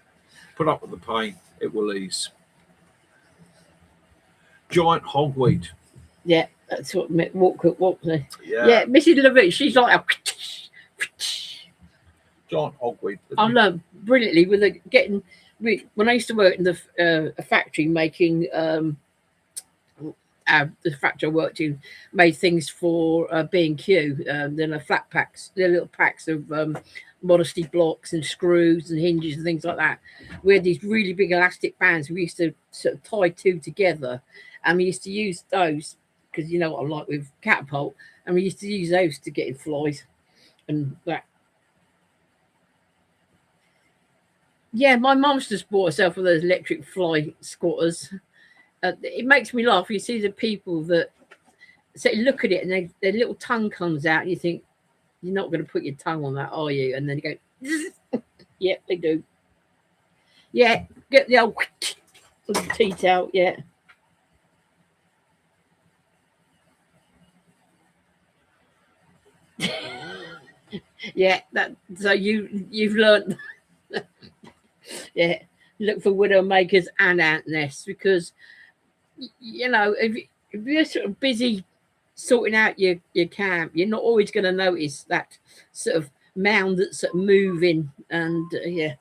Put up with the pain. It will ease. Giant hogweed. Yeah, that's what walk there. Yeah, Mrs. Levitt, she's like giant hogweed. I learned brilliantly with when I used to work in a factory making the factory I worked in made things for B&Q. Then the flat packs, the little packs of modesty blocks and screws and hinges and things like that. We had these really big elastic bands we used to sort of tie two together, and we used to use those because you know what I like with catapult, and we used to use those to get in flies and that. Yeah, my mum's just bought herself one of those electric fly squatters. It makes me laugh. You see the people that say, look at it, and their little tongue comes out, and you think, you're not going to put your tongue on that, are you? And then you go, yep, they do. Yeah, get the old teeth out, yeah. Yeah, that. So you've learned. Yeah, look for widow makers and ant nests because you know if you're sort of busy sorting out your camp, you're not always going to notice that sort of mound that's sort of moving and yeah.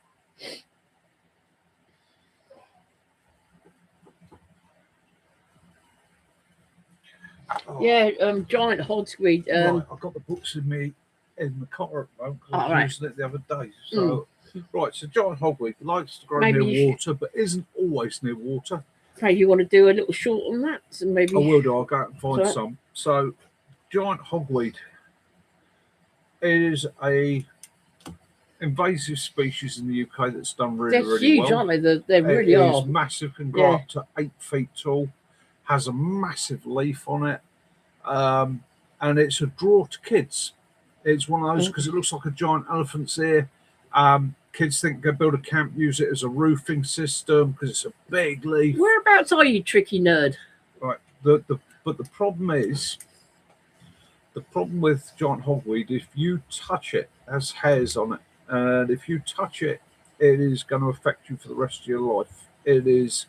Oh. Yeah, giant hogsweed. Right, I've got the books in the car at the moment. I was right. using it the other day. So right, so giant hogweed likes to grow near water, but isn't always near water. So you want to do a little short on that? So maybe I will do. I'll go out and find some. So giant hogweed is a invasive species in the UK that's done really, they're really huge, well. aren't they? They really are. Massive, can grow up to 8 feet tall, has a massive leaf on it, and it's a draw to kids. It's one of those because it looks like a giant elephant's ear. Kids think they build a camp, use it as a roofing system because it's a big leaf. Whereabouts are you, tricky nerd? Right. But the problem is, the problem with giant hogweed, if you touch it, it has hairs on it, and if you touch it, it is going to affect you for the rest of your life. It is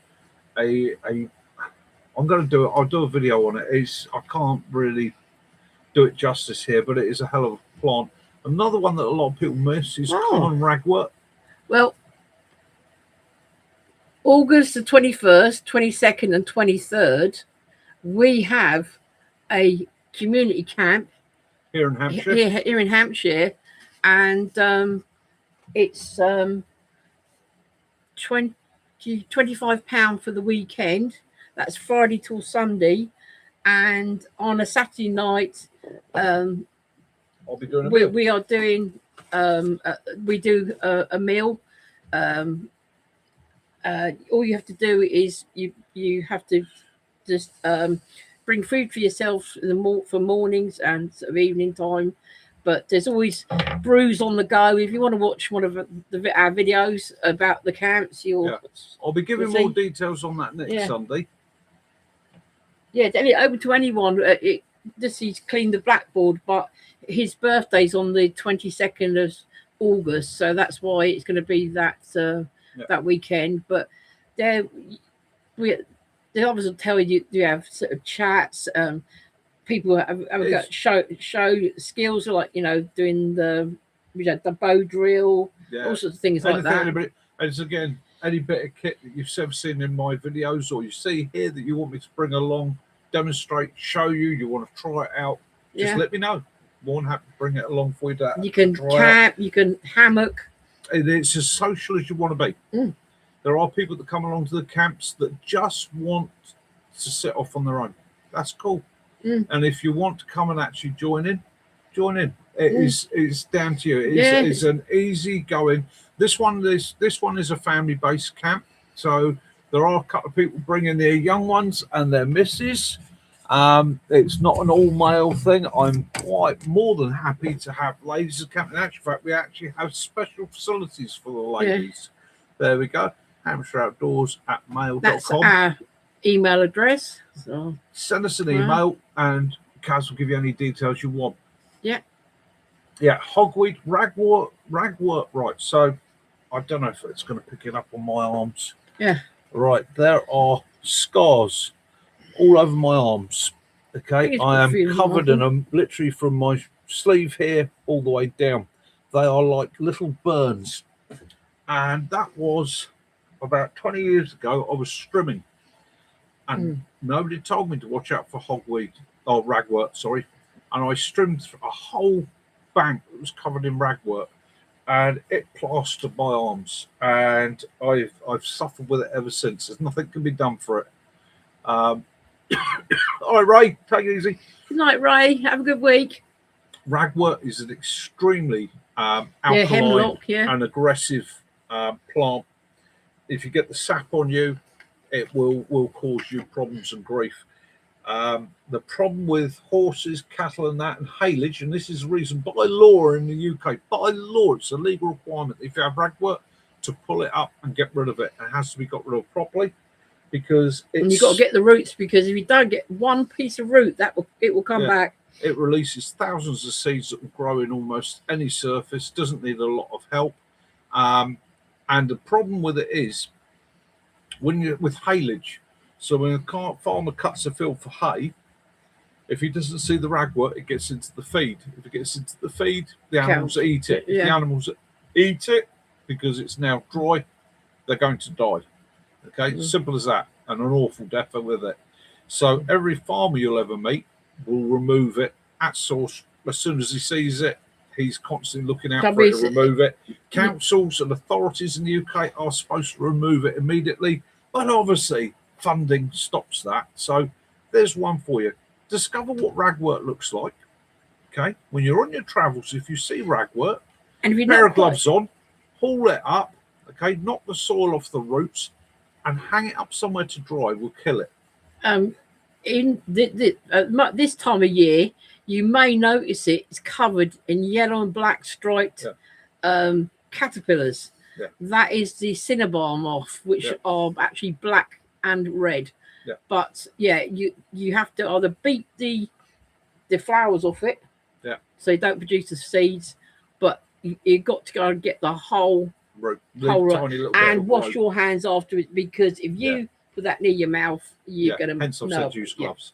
I'm going to do it. I'll do a video on it. I can't really do it justice here, but it is a hell of a plant. Another one that a lot of people miss is common ragwort. Well, August the 21st, 22nd, and 23rd, we have a community camp here in Hampshire. Here in Hampshire, and it's £25 for the weekend. That's Friday till Sunday, and on a Saturday night, I'll be doing a meal. We are doing we do a meal. All you have to do is you have to just bring food for yourself for mornings and sort of evening time. But there's always brews on the go. If you want to watch one of our videos about the camps, I'll be giving more details on that next Sunday. Yeah, it's open to anyone. He's cleaned the blackboard, but his birthday's on the 22nd of August, so that's why it's going to be that that weekend. But they obviously tell you have sort of chats. People have got show skills like doing the bow drill, all sorts of things like that. And again, any bit of kit that you've ever seen in my videos or you see here that you want me to bring along, demonstrate, show you want to try it out, just let me know. More than happy to bring it along for you. You can camp, you can hammock. It's as social as you want to be. There are people that come along to the camps that just want to sit off on their own. That's cool. And if you want to come and actually join in. It's down to you. It's an easy going. This one is a family-based camp, so there are a couple of people bringing their young ones and their missus. It's not an all-male thing. I'm quite more than happy to have ladies at camp. In actual fact, we actually have special facilities for the ladies. There we go. HampshireOutdoors@mail.com. That's our email address. So send us an email and Kaz will give you any details you want. Yeah, hogweed, ragwort. Right, so I don't know if it's going to pick it up on my arms. Yeah. Right, there are scars all over my arms. Okay, I am covered in them, literally from my sleeve here all the way down. They are like little burns. And that was about 20 years ago. I was strimming. And nobody told me to watch out for hogweed or ragwort, sorry. And I streamed a whole bank that was covered in ragwort, and it plastered my arms, and I've suffered with it ever since. There's nothing can be done for it. All right, Ray, take it easy. Good night, Ray. Have a good week. Ragwort is an extremely alkaline and aggressive plant. If you get the sap on you, it will cause you problems and grief. The problem with horses, cattle, and that, and haylage, and this is the reason by law in the UK, by law, it's a legal requirement if you have ragwort to pull it up and get rid of it. It has to be got rid of properly, because and you've got to get the roots, because if you don't get one piece of root, it will come back. It releases thousands of seeds that will grow in almost any surface. Doesn't need a lot of help. And the problem with it is when you're with haylage. So when a farmer cuts a field for hay, if he doesn't see the ragwort, it gets into the feed. If it gets into the feed, the animals eat it. If the animals eat it because it's now dry, they're going to die. Okay, simple as that, and an awful death with it. So every farmer you'll ever meet will remove it at source as soon as he sees it. He's constantly looking out for it to remove it. Councils and authorities in the UK are supposed to remove it immediately, but obviously funding stops that. So there's one for you. Discover what ragwort looks like. Okay, when you're on your travels, if you see ragwort, and if you pair of gloves on, haul it up. Okay, knock the soil off the roots and hang it up somewhere to dry. Will kill it. In this time of year, you may notice it's covered in yellow and black striped caterpillars. That is the cinnabar moth, which are actually black and red. But you have to either beat the flowers off it, so you don't produce the seeds, but you've got to go and get the whole root, and wash your hands afterwards, because if you put that near your mouth, you're going to. Hence, I've said use gloves.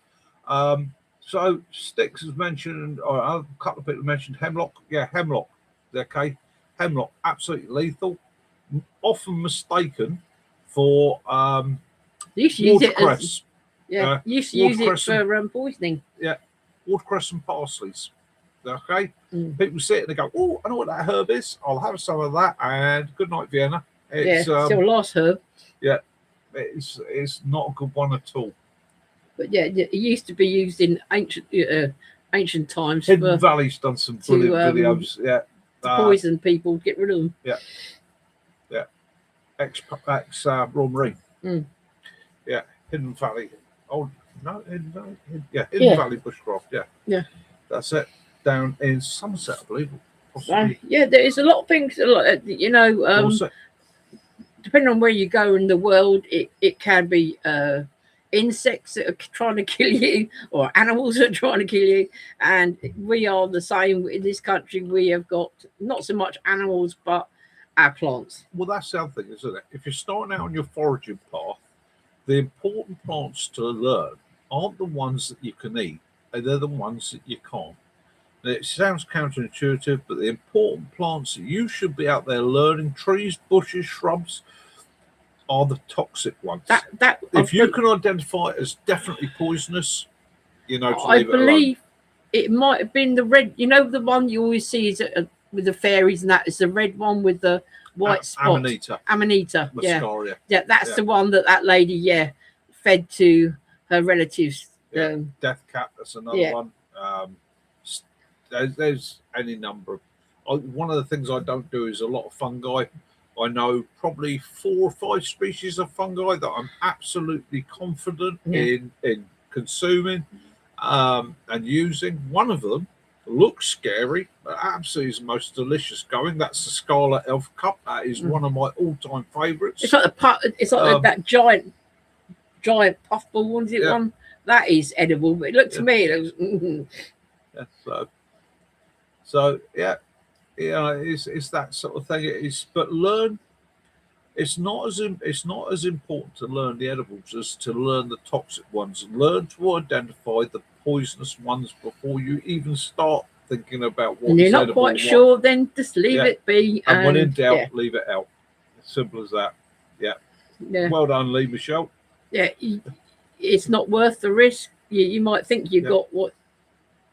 So sticks is mentioned, or a couple of people mentioned hemlock. Yeah, hemlock. Okay, hemlock, absolutely lethal. Often mistaken for watercress. You used to use it for poisoning. Yeah, watercress and parsleys. Okay, people see it and they go, "Oh, I know what that herb is. I'll have some of that." And good night, Vienna. It's still lost herb. Yeah, it's not a good one at all. But it used to be used in ancient times. Hidden Valley's done some brilliant videos. To poison people, get rid of them. Ex Royal Marine. Hidden Valley. Oh no, Hidden Valley. Hidden Valley bushcraft. Yeah. That's it. Down in Somerset, I believe. There is a lot of things. Depending on where you go in the world, it can be insects that are trying to kill you, or animals that are trying to kill you. And we are the same in this country. We have got not so much animals, but our plants. Well, that's the other thing, isn't it? If you're starting out on your foraging path, the important plants to learn aren't the ones that you can eat, they're the ones that you can't. Now, it sounds counterintuitive, but the important plants that you should be out there learning, trees, bushes, shrubs, are the toxic ones. If you can identify it as definitely poisonous, I believe it might have been the red. The one you always see is with the fairies, and that is the red one with the white spot. Amanita. Muscaria. Yeah, that's the one that lady fed to her relatives. Death cat. That's another one. There's any number of. One of the things I don't do is a lot of fungi. I know probably 4 or 5 species of fungi that I'm absolutely confident in consuming and using. One of them looks scary, but absolutely is the most delicious going. That's the Scarlet Elf Cup. That is one of my all-time favourites. It's like that giant puffball one. Is it one that is edible? But it looked to me, it was. It's that sort of thing. It is, but learn. It's not as important to learn the edibles as to learn the toxic ones, and learn to identify the poisonous ones before you even start thinking about what. And you're not quite sure, then just leave it be. And when in doubt, leave it out. Simple as that. Yeah. Well done, Lee Michelle. Yeah. it's not worth the risk. You might think you've got what,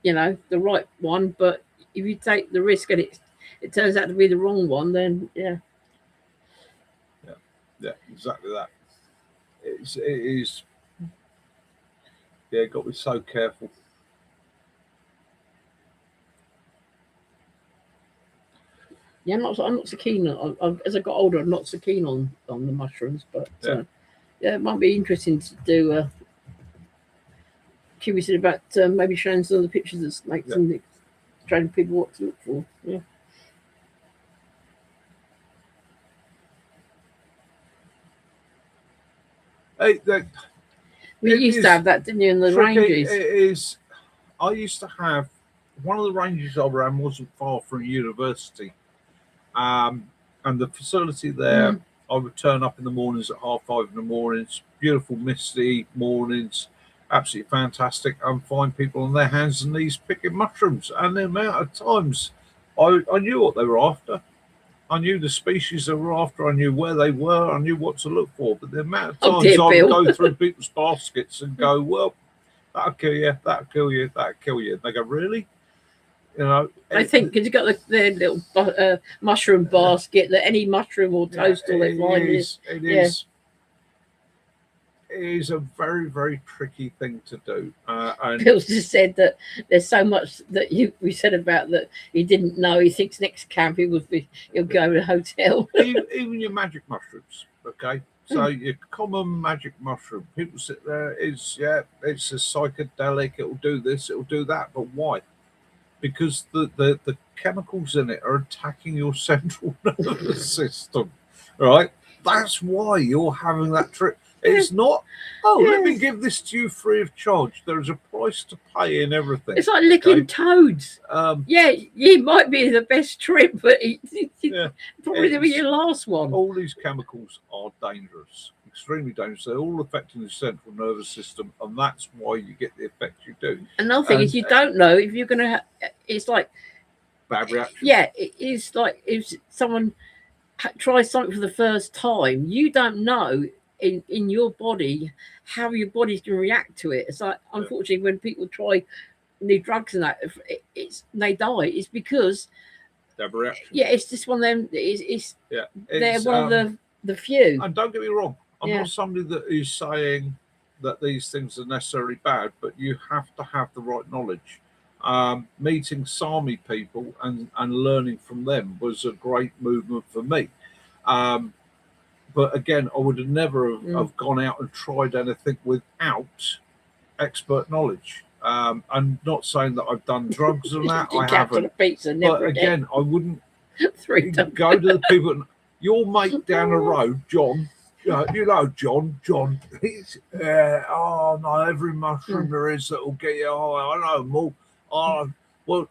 the right one, but if you take the risk and it turns out to be the wrong one, then yeah, exactly that. It is. Yeah, got to be so careful. Yeah, I'm not so keen on. As I got older, I'm not so keen on the mushrooms, but it might be interesting to do. Curious about maybe showing some of the pictures that make some showing people what to look for. Yeah. We used to have that, didn't you, in the ranges? It is. I used to have one of the ranges I ran wasn't far from university, and the facility there. I would turn up in the mornings at 5:30 in the mornings. Beautiful, misty mornings, absolutely fantastic, and find people on their hands and knees picking mushrooms. And the amount of times I knew what they were after. I knew the species they were after. I knew where they were. I knew what to look for. But the amount of times I would go through people's baskets and go, well, that'll kill you, that'll kill you, that'll kill you. And they go, really? I think because you've got their little mushroom basket that any mushroom or toadstool they find it is a very, very tricky thing to do. And Bill's just said that there's so much that we said about that he didn't know. He thinks next camp he'll go to a hotel. even your magic mushrooms, okay? So your common magic mushroom, people sit there, it's a psychedelic, it'll do this, it'll do that, but why? Because the chemicals in it are attacking your central nervous system, right? That's why you're having that trip. It's not, let me give this to you free of charge. There's a price to pay in everything. It's like licking toads. It might be the best trip, but probably going to be your last one. All these chemicals are dangerous, extremely dangerous. They're all affecting the central nervous system, and that's why you get the effect you do. Another thing is you don't know if you're going to it's like bad reaction. Yeah, it is like if someone tries something for the first time, you don't know in your body how your body's going to react to it. It's like, unfortunately, when people try new drugs and that, they die. It's because reaction. Yeah, it's just one of them. They're one of the few. And don't get me wrong, I'm not somebody that is saying that these things are necessarily bad, but you have to have the right knowledge. Meeting Sami people and learning from them was a great movement for me. But again, I would have never have gone out and tried anything without expert knowledge. I'm not saying that I've done drugs and that. I haven't. But again, I wouldn't go to the people. Your mate down the road, John. John. He's every mushroom there is that will get you high. I know more. Well,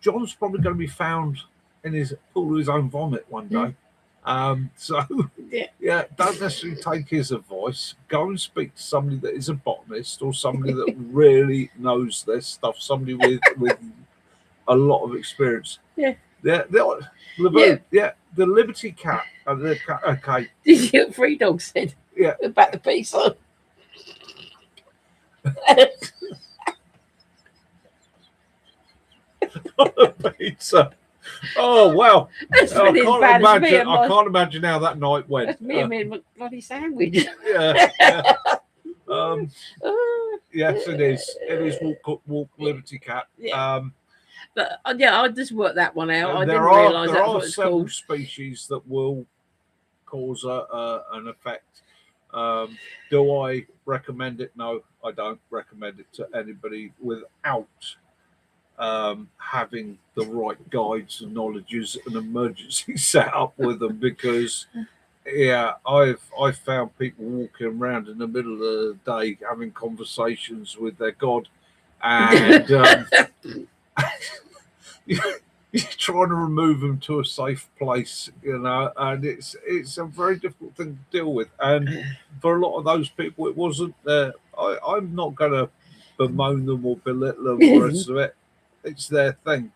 John's probably going to be found in his pool of his own vomit one day. Don't necessarily take his advice. Go and speak to somebody that is a botanist or somebody that really knows their stuff. Somebody with a lot of experience. The Liberty cat. Okay. Did you hear what Free Dog said? Yeah. About the pizza. Pizza. Oh wow! I can't imagine how that night went. That's me and my bloody sandwich. Yes, it is. It is walk Liberty cat. But I just worked that one out. I didn't realise that's what it's called. Species that will cause an effect. Do I recommend it? No, I don't recommend it to anybody without having the right guides and knowledges and emergency set up with them, because I've found people walking around in the middle of the day having conversations with their God, and you're trying to remove them to a safe place, and it's a very difficult thing to deal with. And for a lot of those people, it wasn't. I'm not going to bemoan them or belittle them or the rest of it. It's their thing.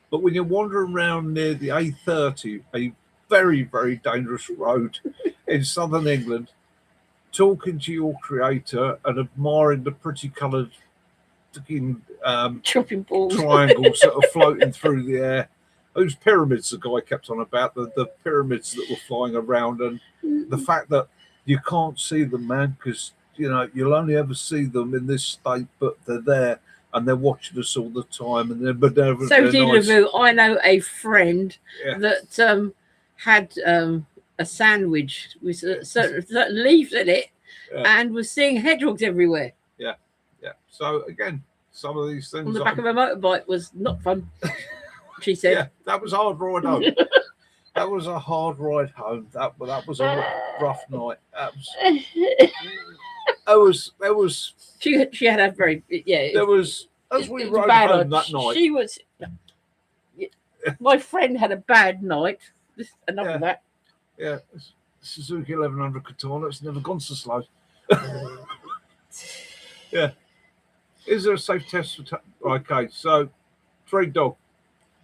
But when you're wandering around near the A30, a very, very dangerous road in southern England, talking to your creator and admiring the pretty coloured chopping balls. triangles that are floating through the air. Those pyramids the guy kept on about, the pyramids that were flying around, and the fact that you can't see them, man, because you'll only ever see them in this state, but they're there and they're watching us all the time, and they're benevolent. So nice. I know a friend that had a sandwich with certain leaves in it, and was seeing hedgehogs everywhere. Yeah. So again, some of these things on the back of a motorbike was not fun. She said, "Yeah, that was a hard ride home. That was a hard ride home. That was a rough night. There was. She had a very There was as we rode home that night. She was. My friend had a bad night. Enough of that. Yeah, Suzuki 1100 Katana. It's never gone so slow. Yeah. Is there a safe test for? Okay, so 3 dog.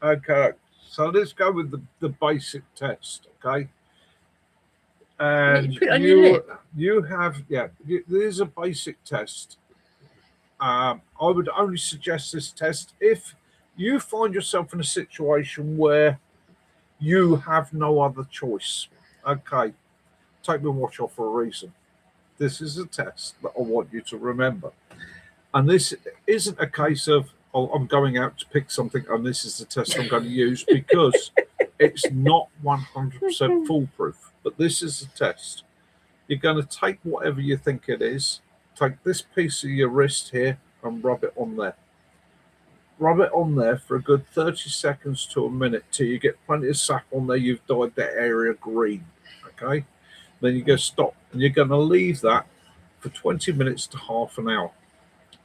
Okay, so let's go with the basic test. Okay, and you have there's a basic test. I would only suggest this test if you find yourself in a situation where you have no other choice. Okay, take my watch off for a reason. This is a test that I want you to remember. And this isn't a case of, I'm going out to pick something and this is the test I'm going to use, because it's not 100% foolproof. But this is a test. You're going to take whatever you think it is, take this piece of your wrist here and rub it on there. Rub it on there for a good 30 seconds to a minute till you get plenty of sap on there. You've dyed that area green. Okay? Then you go stop, and you're going to leave that for 20 minutes to half an hour.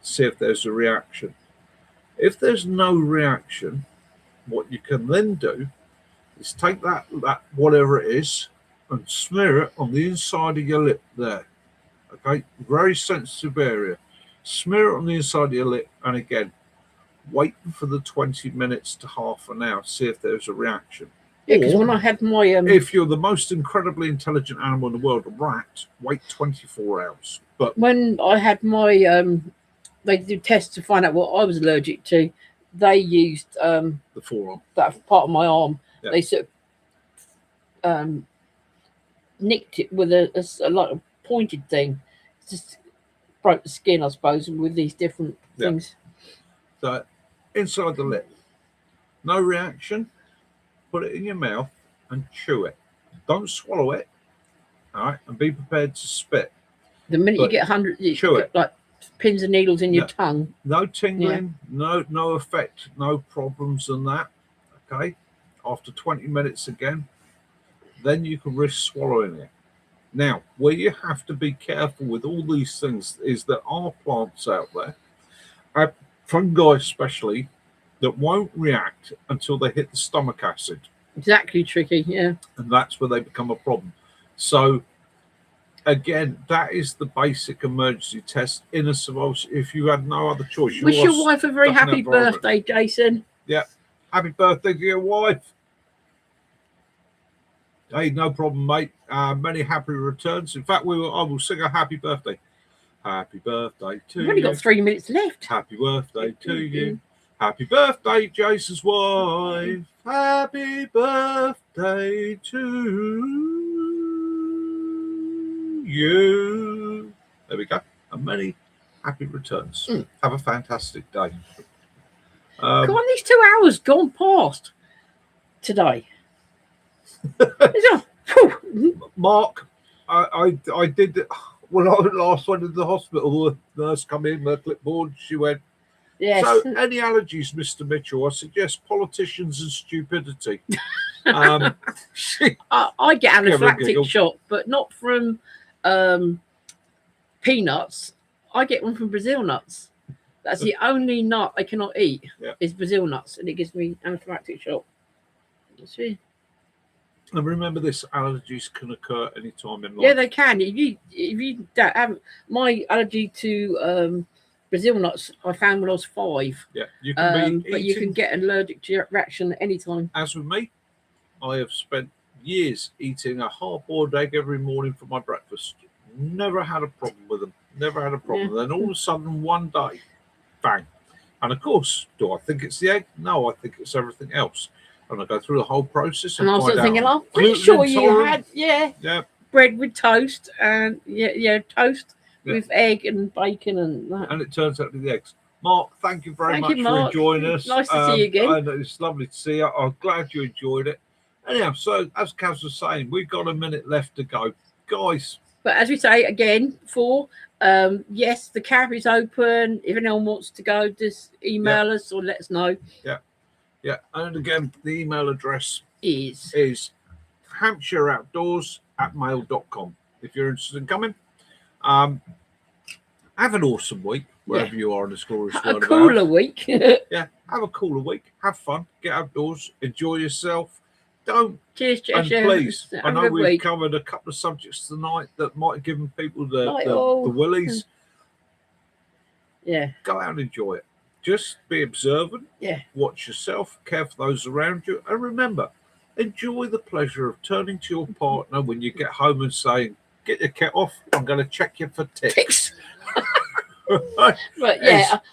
See if there's a reaction. If there's no reaction, what you can then do is take that whatever it is and smear it on the inside of your lip there. Okay, very sensitive area. Smear it on the inside of your lip, and again, wait for the 20 minutes to half an hour. See if there's a reaction. Yeah, because when I had my if you're the most incredibly intelligent animal in the world, a rat, wait 24 hours. But when I had my they do tests to find out what I was allergic to. They used the forearm, that part of my arm. Yeah. They sort of nicked it with a like a pointed thing. Just broke the skin, I suppose, with these different things. So inside the lip, no reaction. Put it in your mouth and chew it. Don't swallow it. All right, and be prepared to spit. The minute you get 100, you chew it like pins and needles in your tongue. No tingling, no effect, no problems in that. Okay, after 20 minutes again, then you can risk swallowing it. Now, where you have to be careful with all these things is there are plants out there, fungi especially, that won't react until they hit the stomach acid. Exactly, tricky, yeah. And that's where they become a problem. So again, that is the basic emergency test in a survival. If you had no other choice, wish your wife a very happy birthday, Jason. Yeah, happy birthday to your wife. Hey, no problem, mate. Many happy returns. In fact, I will sing a happy birthday. Happy birthday to you. We've only got 3 minutes left. Happy birthday to you. Happy birthday, Jason's wife. Happy birthday to you. There we go. And many happy returns. Have a fantastic day. Come on, these 2 hours gone past today. Mark, I did when I last went to the hospital. The nurse come in with a clipboard. She went, yes. So, any allergies, Mr. Mitchell? I suggest politicians and stupidity. I get anaphylactic shock, but not from peanuts. I get one from Brazil nuts. That's the only nut I cannot eat is Brazil nuts, and it gives me anaphylactic shock. See. And remember this, allergies can occur any time in life. Yeah, they can. If you don't have my allergy to Brazil nuts, I found when I was 5. Yeah, you can be but you can get an allergic reaction at any time. As with me, I have spent years eating a hard-boiled egg every morning for my breakfast. Never had a problem with them. Never had a problem. Then all of a sudden, one day, bang. And of course, do I think it's the egg? No, I think it's everything else. And I go through the whole process and I was find thinking, out I'm pretty sure you gluten-intolerant. had, bread with toast and toast with egg and bacon and that. And it turns out to be the eggs. Mark, thank you very much Mark. for joining us. Nice to see you again. And it's lovely to see you. I'm glad you enjoyed it. Anyhow, so as Kaz was saying, we've got a minute left to go. Guys. But as we say again, yes, the cab is open. If anyone wants to go, just email us or let us know. Yeah. And again, the email address is hampshireoutdoors@mail.com if you're interested in coming. Have an awesome week wherever you are in this glorious world. A cooler week. Have a cooler week. Have fun. Get outdoors. Enjoy yourself. Cheers, and please, I know we've week. covered a couple of subjects tonight that might have given people the willies. Yeah. Go out and enjoy it. Just be observant. Yeah. Watch yourself. Care for those around you. And remember, enjoy the pleasure of turning to your partner when you get home and saying, "Get your kit off. I'm going to check you for ticks." But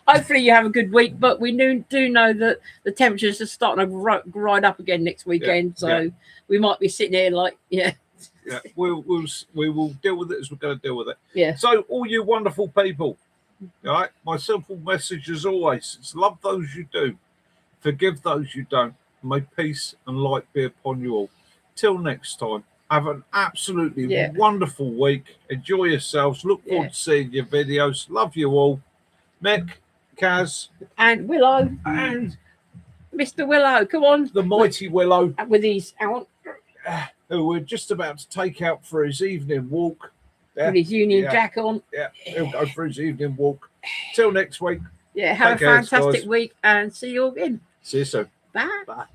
hopefully you have a good week. But we do know that the temperatures are starting to ride up again next weekend, so we might be sitting here like we will deal with it as we're going to deal with it. Yeah. So all you wonderful people, all right, my simple message as always is love those you do, forgive those you don't. May peace and light be upon you all. Till next time. Have an absolutely wonderful week. Enjoy yourselves. Look forward to seeing your videos. Love you all. Mick, Kaz. And Willow. And Mr. Willow. Come on. The mighty Willow. With his out. Who we're just about to take out for his evening walk. With his Union Jack on. Yeah, he'll go for his evening walk. Till next week. Yeah, have a fantastic week and see you all again. See you soon. Bye. Bye.